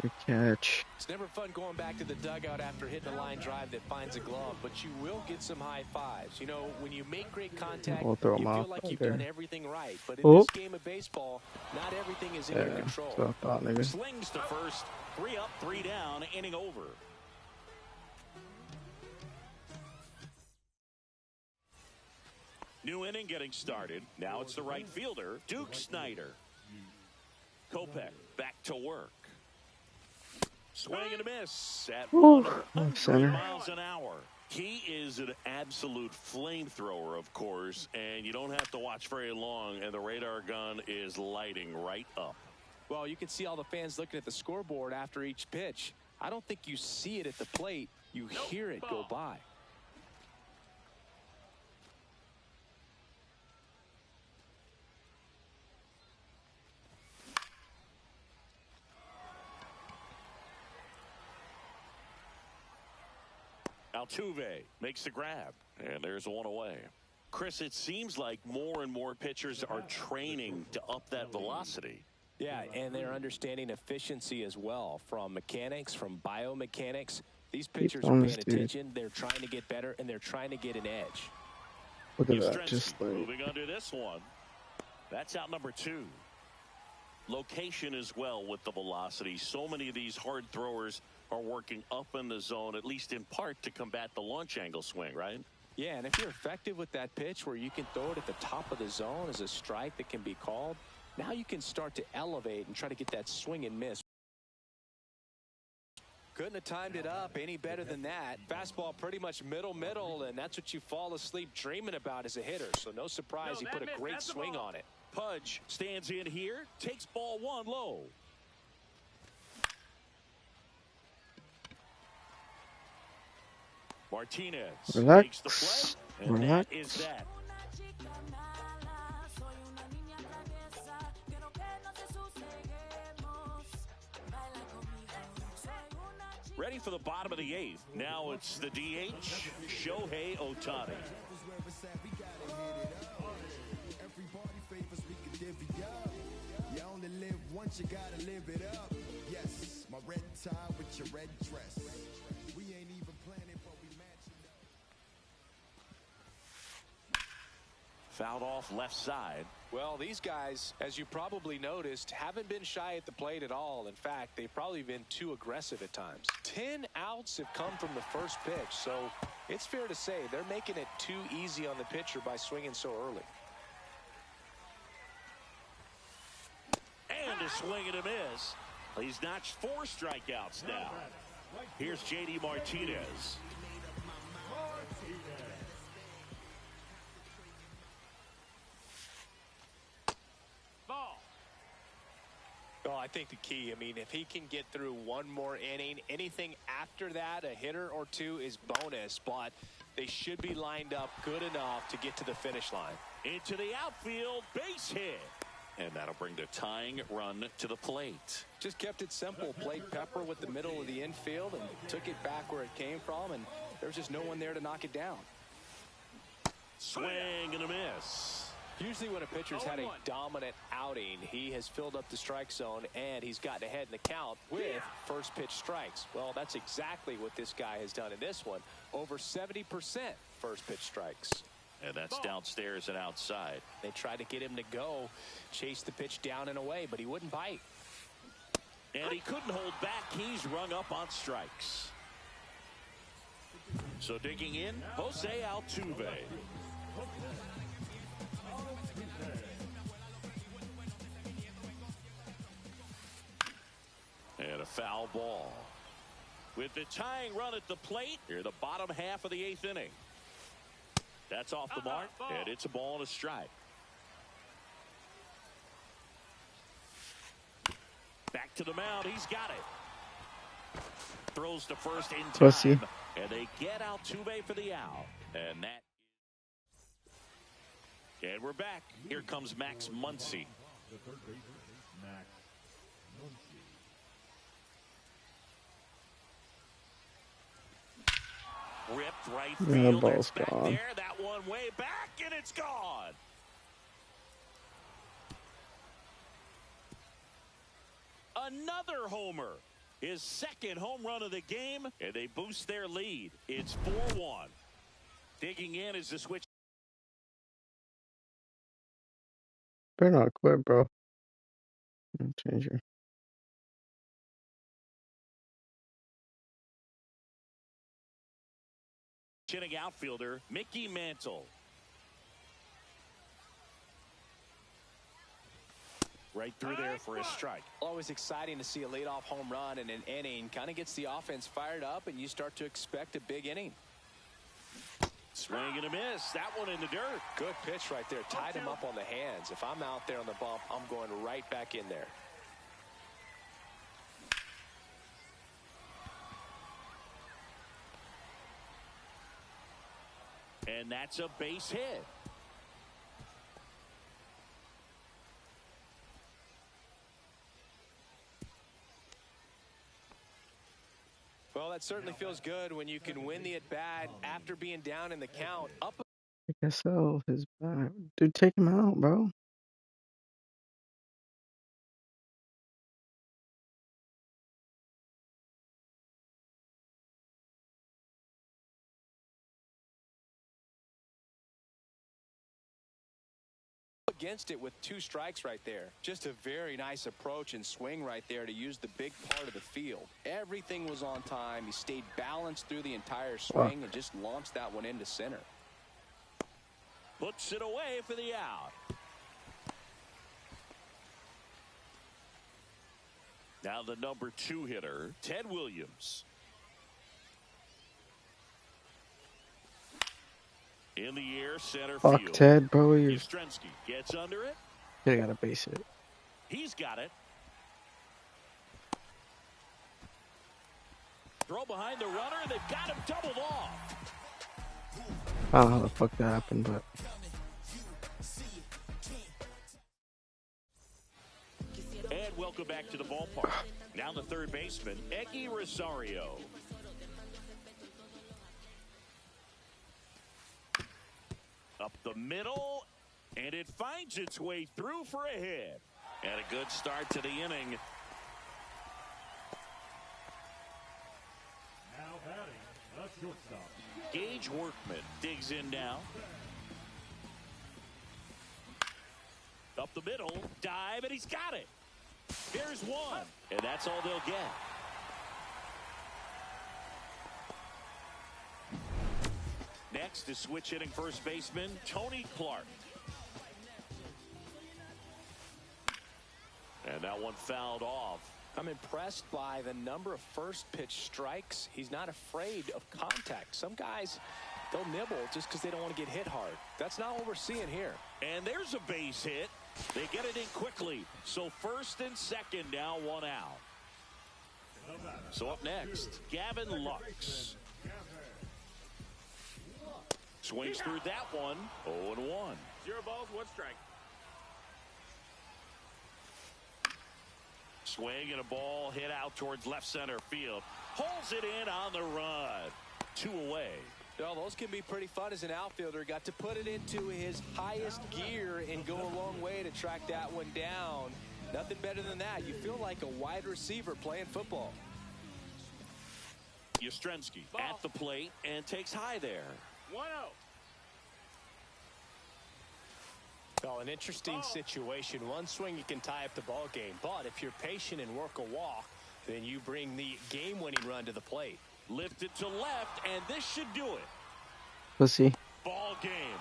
Good catch.
It's never fun going back to the dugout after hitting a line drive that finds a glove, but you will get some high fives. You know, when you make great contact,
We'll throw
you
him
feel
off
like
right
you've
there.
done everything right. But in
Oh.
this game of baseball, not everything is in your
Yeah,
control.
that's what I thought, nigga.
Slings to first. 3 up, 3 down, inning over. New inning getting started. Now it's the right fielder, Duke Snyder. Kopech back to work. Swing and a miss at
Ooh,
100 miles an hour. He is an absolute flamethrower, of course, and you don't have to watch very long, and the radar gun is lighting right up.
Well, you can see all the fans looking at the scoreboard after each pitch. I don't think you see it at the plate. You hear it go by.
Altuve makes the grab, and there's one away. Chris, it seems like more and more pitchers are training to up that velocity.
Yeah, and they're understanding efficiency as well, from mechanics, from biomechanics. These pitchers are paying attention. They're trying to get better, and they're trying to get an edge.
Look at that, just like...
Moving under this one. That's out number 2. Location as well with the velocity. So many of these hard throwers are working up in the zone, at least in part, to combat the launch angle swing, right?
Yeah, and if you're effective with that pitch where you can throw it at the top of the zone as a strike that can be called, now you can start to elevate and try to get that swing and miss. Couldn't have timed it up any better than that. Fastball pretty much middle, and that's what you fall asleep dreaming about as a hitter. So no surprise he put a great swing on it.
Pudge stands in here, takes ball 1 low. Martinez makes the play, and that is that. Ready for the bottom of the 8th. Now it's the DH, Shohei Ohtani.
You only live once, you gotta live it up. Yes, my red tie with your red dress. We ain't even planning, but we matching up.
Fouled off left side.
Well, these guys, as you probably noticed, haven't been shy at the plate at all. In fact, they've probably been too aggressive at times. 10 outs have come from the first pitch, so it's fair to say they're making it too easy on the pitcher by swinging so early.
And a swing and a miss. He's notched 4 strikeouts now. Here's J.D. Martinez.
Well, I think the key, I mean, if he can get through one more inning, anything after that, a hitter or 2 is bonus, but they should be lined up good enough to get to the finish line.
Into the outfield, base hit. And that'll bring the tying run to the plate.
Just kept it simple. Played Pepper with the middle of the infield and took it back where it came from, and there's just no one there to knock it down.
Swing and a miss.
Usually when a pitcher's had a dominant outing, he has filled up the strike zone and he's gotten ahead in the count with first pitch strikes. Well, that's exactly what this guy has done in this one. Over 70% first pitch strikes.
And that's downstairs and outside.
They tried to get him to go, chase the pitch down and away, but he wouldn't bite.
And he couldn't hold back. He's rung up on strikes. So digging in, Jose Altuve. And a foul ball. With the tying run at the plate, here the bottom half of the 8th inning. That's off the mark, and it's a ball and a strike. Back to the mound, he's got it. Throws to first in time,
Pussy.
and they get Altuve for the out. And we're back. Here comes Max Muncy.
The third baseman, Max Muncy.
Ripped right
The
field.
ball's
It's back
gone.
there. That one way back, and it's gone. Another homer. His second home run of the game, and they boost their lead. It's 4-1. Digging in is the switch.
Better not quit, bro. Change your...
Chinning outfielder Mickey Mantle. Right through there for a strike.
Always exciting to see a leadoff home run in an inning. Kind of gets the offense fired up, and you start to expect a big inning.
Swing and a miss. That one in the dirt.
Good pitch right there. Tied him up on the hands. If I'm out there on the bump, I'm going right back in there.
And that's a base hit.
Well, that certainly feels good when you can win the at-bat after being down in the count. Up.
I guess so. His back. Dude, take him out, bro.
Against it with 2 strikes right there. Just a very nice approach and swing right there to use the big part of the field. Everything was on time. He stayed balanced through the entire swing and just launched that one into center.
Puts it away for the out. Now the number 2 hitter, Ted Williams. In the air, center
Fuck
field.
Ted, bro.
Yastrzemski gets under it.
You gotta base it.
He's got it. Throw behind the runner. They've got him doubled off.
I don't know how the fuck that happened, but.
And welcome back to the ballpark. Now the third baseman, Eggy Rosario. Up the middle, and it finds its way through for a hit. And a good start to the inning.
Now batting, the shortstop.
Gage Workman digs in now. Up the middle, dive, and he's got it. There's one, and that's all they'll get. Next is switch hitting first baseman Tony Clark. And that one fouled off.
I'm impressed by the number of first pitch strikes. He's not afraid of contact. Some guys, they'll nibble just because they don't want to get hit hard. That's not what we're seeing here.
And there's a base hit. They get it in quickly. So first and second now, one out. So up next, Gavin Lux. Swings through that one. 0-1.
0 balls, 1 strike.
Swing and a ball hit out towards left center field. Holds it in on the run. 2 away.
Well, those can be pretty fun as an outfielder. Got to put it into his highest gear and go a long way to track that one down. Nothing better than that. You feel like a wide receiver playing football.
Yastrzemski at the plate and takes high there.
1-0.
Well, an interesting situation. One swing you can tie up the ball game, but if you're patient and work a walk, then you bring the game-winning run to the plate.
Lifted to left, and this should do it.
Pussy.
Ball game.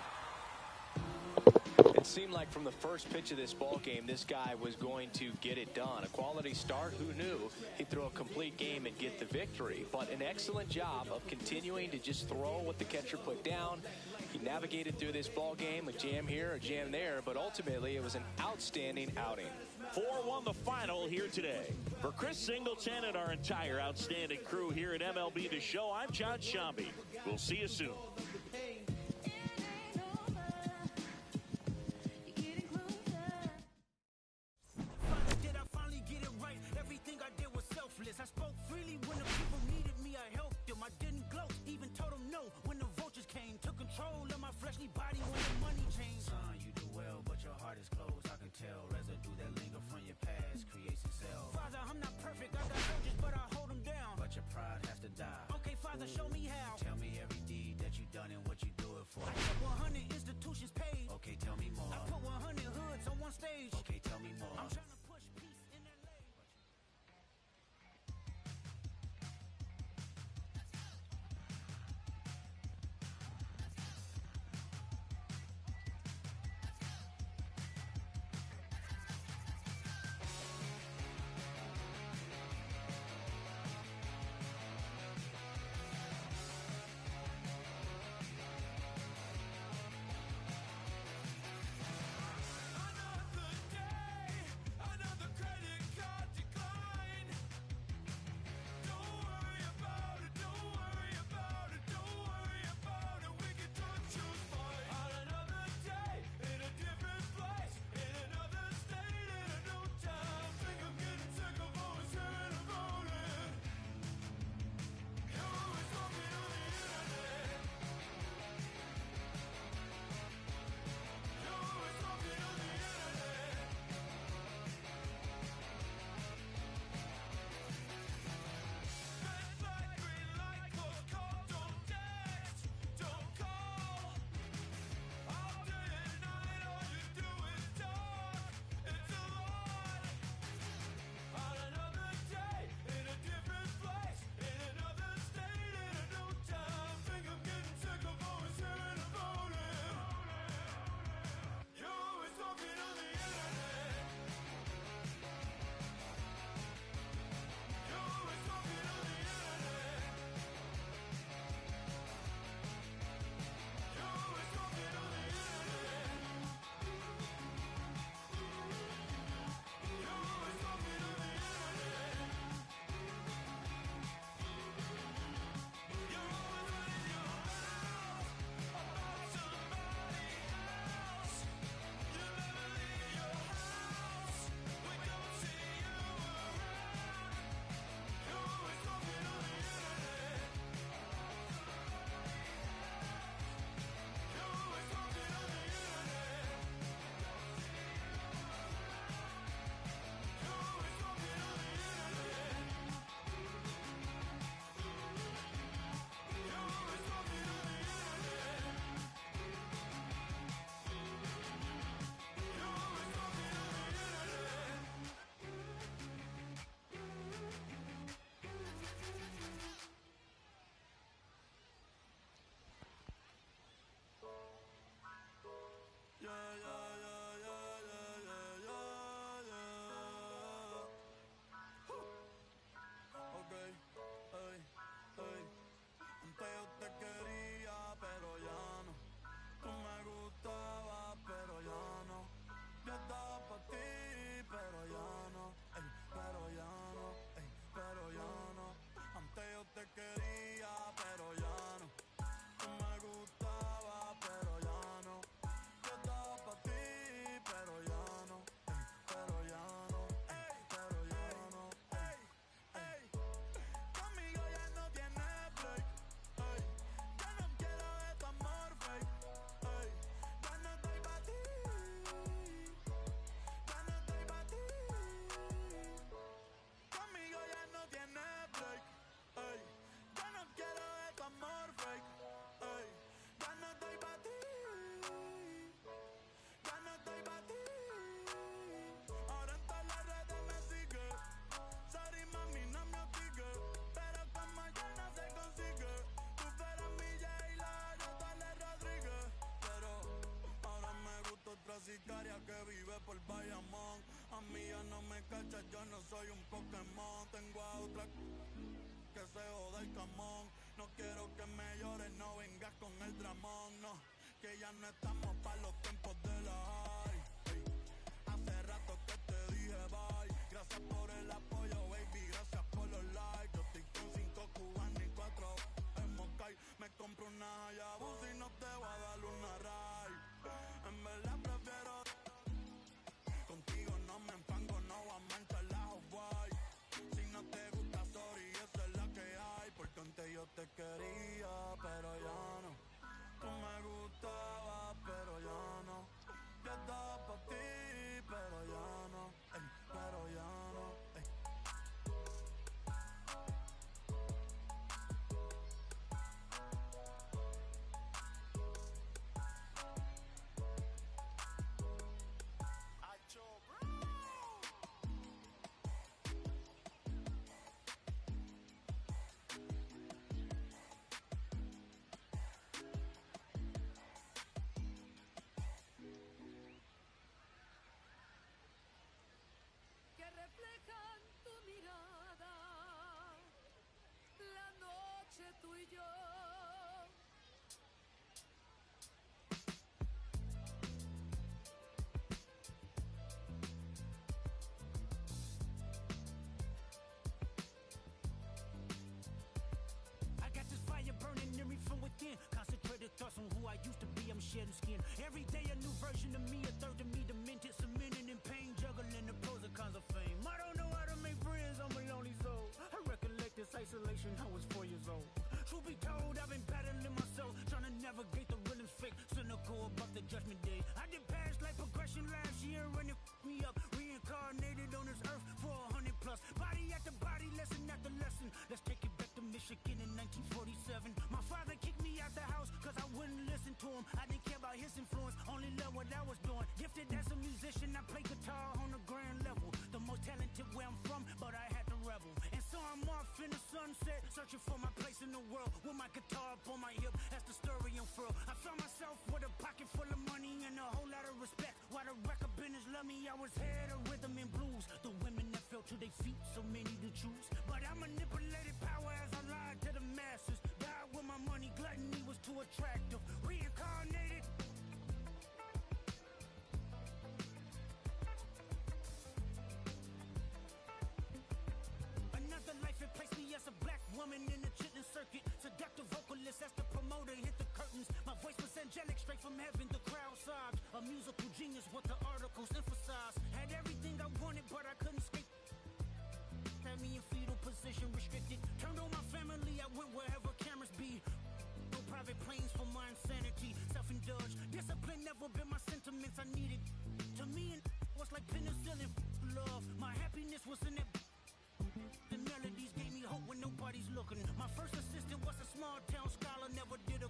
It seemed like from the first pitch of this ball game, this guy was going to get it done. A quality start. Who knew he'd throw a complete game and get the victory? But an excellent job of continuing to just throw what the catcher put down. He navigated through this ball game, a jam here, a jam there, but ultimately it was an outstanding outing.
4-1 the final here today. For Chris Singleton and our entire outstanding crew here at MLB The Show, I'm John Shambi. We'll see you soon.
Did I finally get it right? Everything I did was selfless. I spoke freely when the people needed me. I helped them. I didn't gloat, even told them no when the vultures came. Took control of my fleshly body when the money changed. Son, you do well, but your heart is closed. I can tell residue that linger from your past creates itself. Father, I'm not perfect. I got soldiers, but I hold them down. But your pride has to die. Okay, Father, show me how. Tell me every deed that you done
en el dramón, no, que ya no estamos pa' los tiempos de la high. Hey, hace rato que te dije bye. Gracias por el apoyo, baby, gracias por los likes. Yo estoy con 5 cubanos y 4 en Moscay. Me compro una Hayabusa y no te voy a dar una ride. En verdad prefiero contigo, no me empango, no voy a manchar la Hawaii. Si no te gusta, sorry, esa es la que hay. Porque antes yo te quería, pero ya no. Tú me gustabas, pero ya no. Yo estaba por ti, pero ya no. Ey, pero ya no. Ey.
Que reflejan tu mirada, la noche tú y yo. I got this fire burning in me from within. Concentrated thoughts on who I used to be. I'm shedding skin. Every day a new version of me, a third of me demented, cemented in pain, juggling the pros and cons of fame. I don't know how to make friends, I'm a lonely soul. I recollect this isolation, I was 4 years old. Truth be told, I've been battling myself, trying to navigate the real and fake, cynical about the judgment day. I did past life progression last year, and it f***ed me up. Reincarnated on this earth for 100 plus. Body after body, lesson after lesson. Let's take it back to Michigan in 1947. My father kicked me out the house, cause I wouldn't listen to him. I didn't care about his influence, only loved what I was doing. Gifted as a musician, I play guitar on the grand level. The most talented where I'm from, but I had to rebel. And so I'm off in the sunset, searching for my place in the world. With my guitar up on my hip, that's the story unfurled. I found myself with a pocket full of money and a whole lot of respect. While the record business loved me, I was head of rhythm and blues. The women that fell to their feet, so many to choose. But I manipulated power as I lied to the masses. Died with my money, gluttony was too attractive. Reincarnated. Another life, it placed me as a black woman in the chitlin circuit. Seductive vocalist, as the promoter hit the curtains. My voice was angelic, straight from heaven. The crowd sobbed. A musical genius, what the articles emphasized. Had everything I wanted, but I couldn't escape. Had me in fetal position, restricted. Turned on my family, I went wherever cameras be. No private planes for my insanity. Self-indulged, discipline never been my sentiments. I needed. To me, it was like penicillin. Love, my happiness was in that. The melodies gave me hope when nobody's looking. My first assistant was a small town scholar, never did a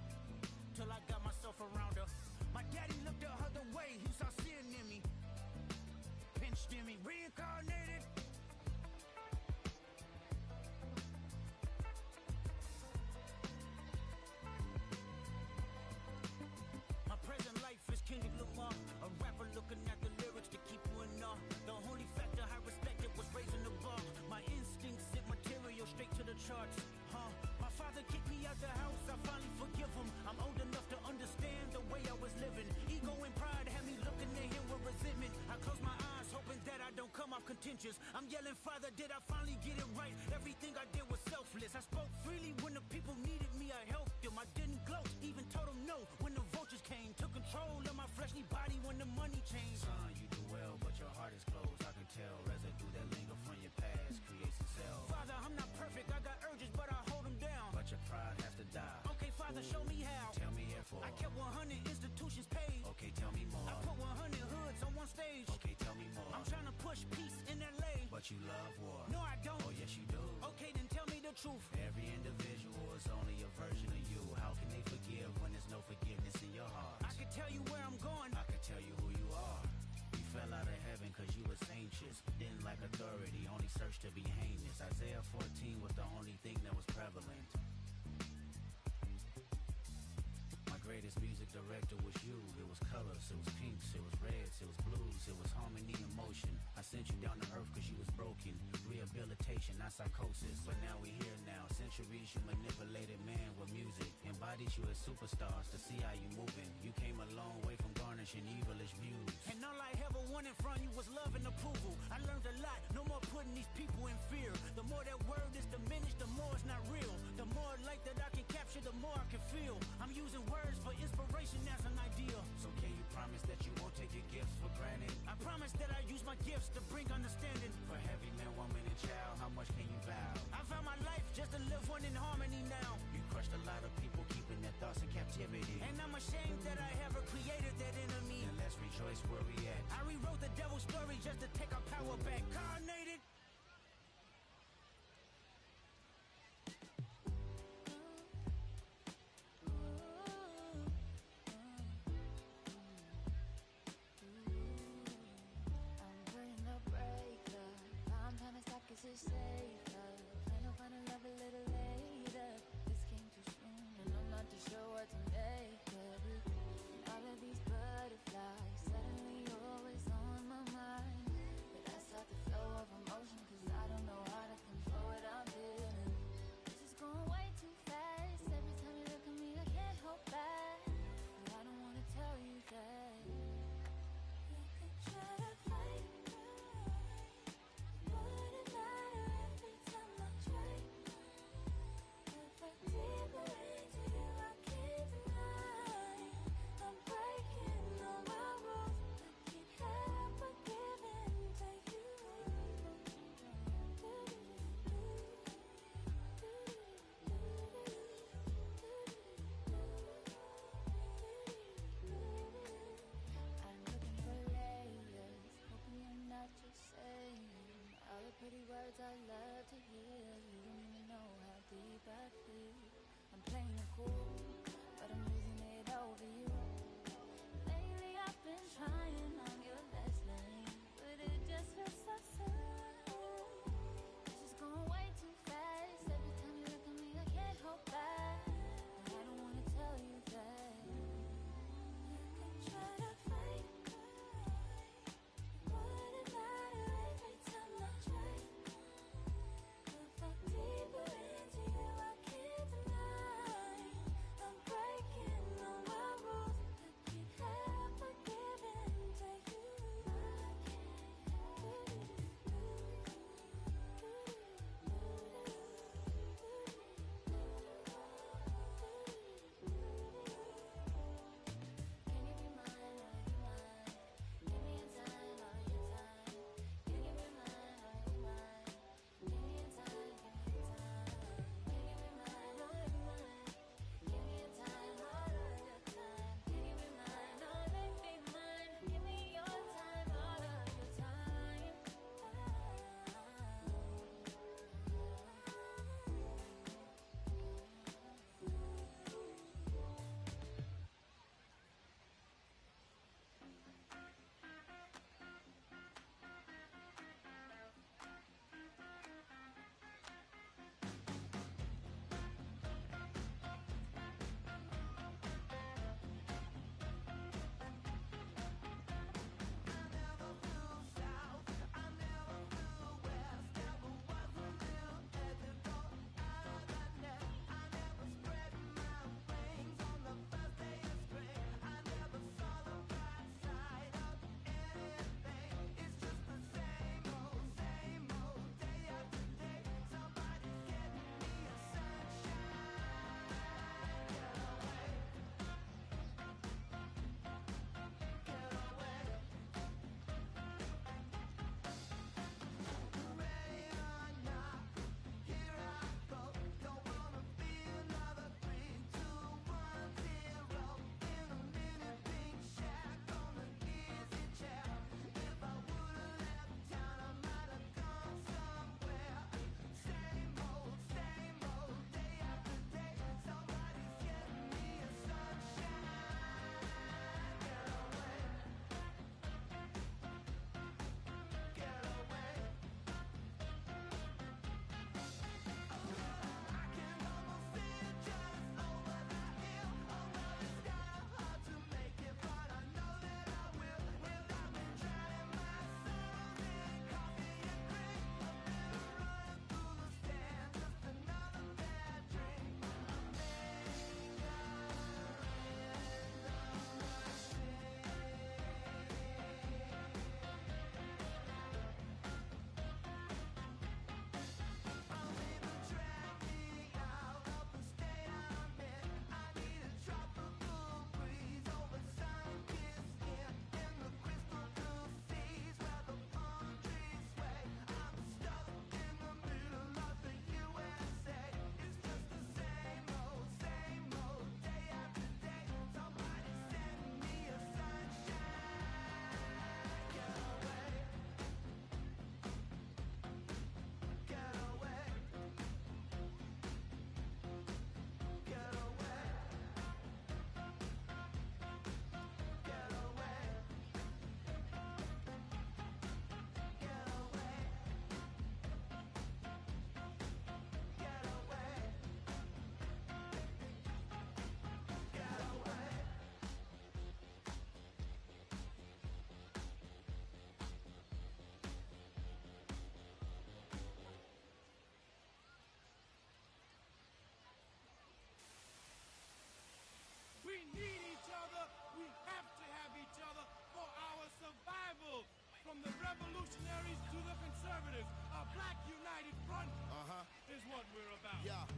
till I got myself around her. My daddy looked the other way, he saw sin in me, pinched in me, reincarnated. My present life is Kendrick Lamar, a rapper looking at the lyrics to keep you in awe. The only factor I respected was raising the bar. My instincts sent material straight to the charts. My father kicked me out the house, I finally forgive him. I'm old enough to understand the way I was living. Ego and pride had me looking at him with resentment. I close my eyes, hoping that I don't come off contentious. I'm yelling, Father, did I finally get it right? Everything I did was selfless. I spoke freely when the people needed me, I helped them. I didn't gloat, even told them no when the vultures came. Took control of my fleshly body when the money changed.
Son, you do well, but your heart is closed. I can tell residue that linger from your past creates itself.
Father, I'm not perfect, I got urges, but I hold them down.
But your pride has to die.
Okay, Father, show me how.
Tell me therefore.
I kept 100 institutions paid.
Okay, tell me more.
I put 100 hoods on one stage.
Okay, tell me more.
I'm trying to push peace in LA.
But you love war.
No, I don't.
Oh, yes, you do.
Okay, then tell me the truth.
Every individual is only a version of you. How can they forgive when there's no forgiveness in your heart?
I can tell you where I'm going.
I can tell you who you are. You fell out of heaven cause you was anxious. Didn't like authority, only searched to be heinous. Isaiah 14 was the only thing that was prevalent. My greatest music director was you. It was colors, it was pinks, it was reds, it was blues, it was harmony and motion. I sent you down to earth cause you was broken. Rehabilitation, I psychosis. But now we here now. Centuries you manipulated man with music. Embodied you as superstars to see how you moving. You came a long way from garnishing evilish views.
And all I ever wanted from you was love and approval. I learned a lot, no more putting these people in fear. The more that word is diminished, the more it's not real. The more light that I can capture, the more I can feel. I'm using words for inspiration as an ideal.
So can you promise that you won't take your gifts for granted?
I promise that I use my gifts to bring understanding.
For every man, woman, and child, how much can you vow?
I found my life just to live one in harmony now.
You crushed a lot of people keeping their thoughts in captivity.
And I'm ashamed that I ever created that enemy.
And let's rejoice where we at.
I rewrote the devil's story just to take our power back. Carnated.
It's safer. Plan on finding love a little later. This came too soon, and I'm not too sure what to make of it. And all of these butterflies, suddenly you're always on my mind. But I start the flow of emotion, cause I don't know how to control what I'm feeling. It's just going way too fast. Every time you look at me, I can't hold back. But I don't wanna tell you that. You could try to fight. Pretty words I love to hear. You don't even know how deep I feel. I'm playing it cool, but I'm losing it over you. Lately I've been trying on your last name, but it just feels so soon. It's just going way too fast. Every time you look at me, I can't hold back. And I don't wanna tell you that. You can try to fight. Wouldn't matter every time I try. Deeper into you, I can't deny. I'm breaking all my rules. I can't help but give in
revolutionaries to the conservatives. A black united front is what we're about.
Yeah.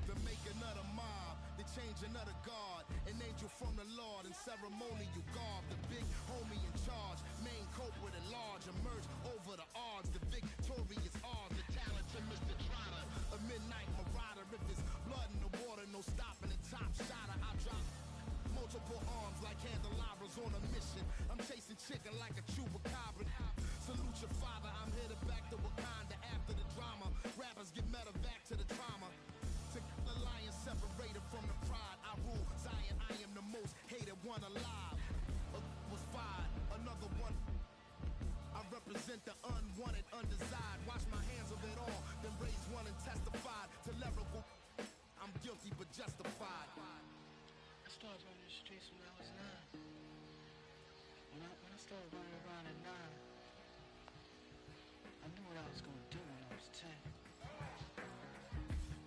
The making of the mob, the changing of the guard, an angel from the Lord in ceremonial garb, the big homie in charge, main culprit at large, emerge over the odds, the victorious odds, the talented Mr. Trotter, a midnight marauder, if it's blood in the water, no stopping the top shotter, I drop multiple arms like candelabras on a mission, I'm chasing chicken like a chupacabra, salute your father, I'm headed back to Wakanda after the drama, rappers get medevac to the trauma. The lion separated from the pride. I rule Zion, I am the most hated one alive. Was fired, another one. I represent the unwanted, undesired. Wash my hands of it all, then raise one and testified to lyrical. I'm guilty but justified.
I started running the streets when I was 9. When I started running around at 9, I knew what I was gonna do when I was 10.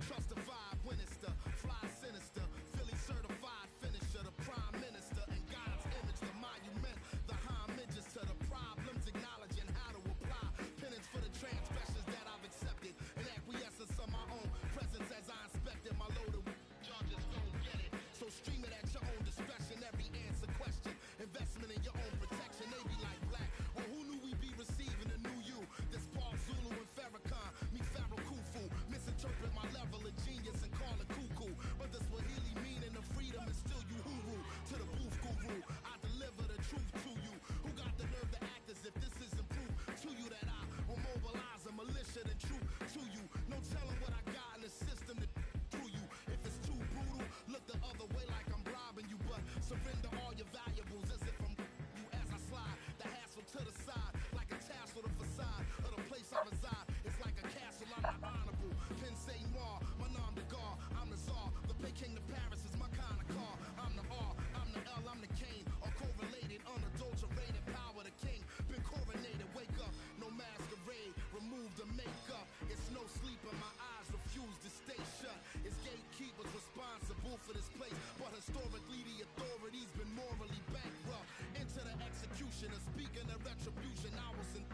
Trust the vibe, Winnister, fly sinister, Philly certified finisher, the prime minister, and God's image, the monument, the homages to the problems, acknowledging how to apply penance for the transgressions that I've accepted, and acquiescence of my own presence as I inspected my loaded charges don't get it, so stream it at your own discretion, every answer question, investment in your own protection, they be like black, well who knew we'd be receiving a new you, this Paul Zulu and Farrakhan, me Pharaoh Khufu, misinterpret my level of genius and call it cuckoo. But the Swahili meaning of freedom is still you huru. To the booth guru, I deliver the truth to you. Who got the nerve to act as if this isn't proof to you that I will mobilize a militia and troop to you. No telling what I got in the system to through you. If it's too brutal, look the other way like I'm robbing you. But surrender all your valuables as if I'm you as I slide. The hassle to the side like a tassel, the facade of the place I reside. It's like a castle, I'm the honorable. Say more, my nom de gar, I'm the czar. The big king to Paris is my kind of car. I'm the R, I'm the L, I'm the Kane. All correlated, unadulterated power, the king. Been coronated, wake up, no masquerade. Remove the makeup. It's no sleep and my eyes refuse to stay shut. It's gatekeepers responsible for this place. But historically, the authorities been morally bankrupt. Into the execution, and speaking of retribution, I was in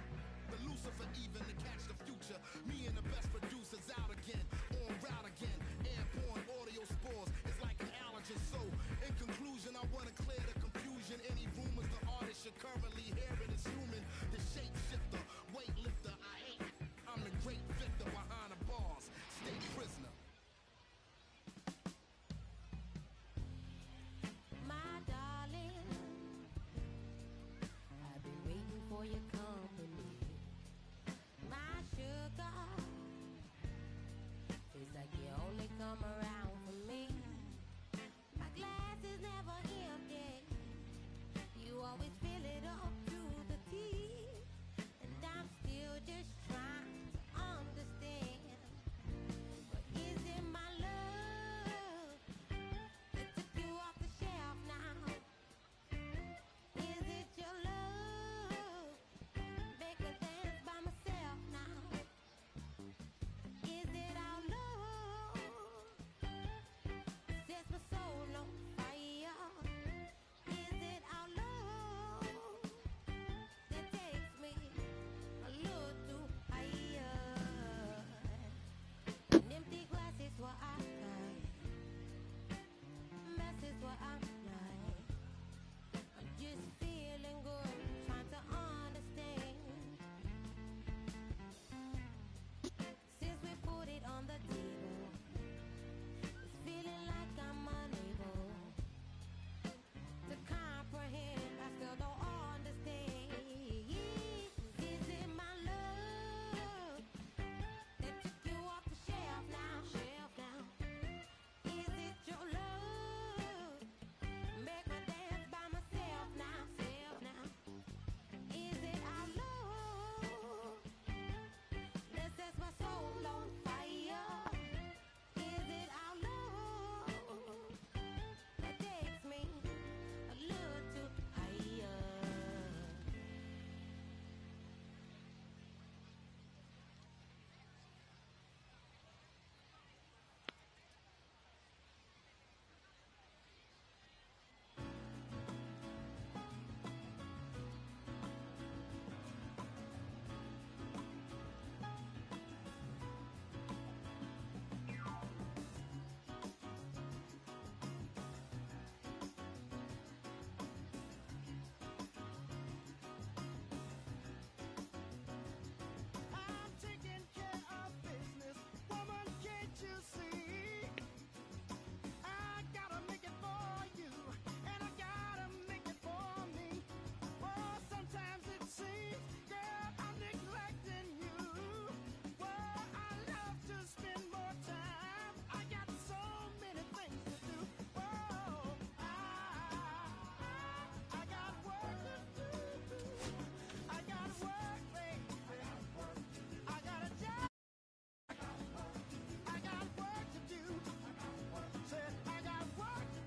the Lucifer even to catch the future. Me and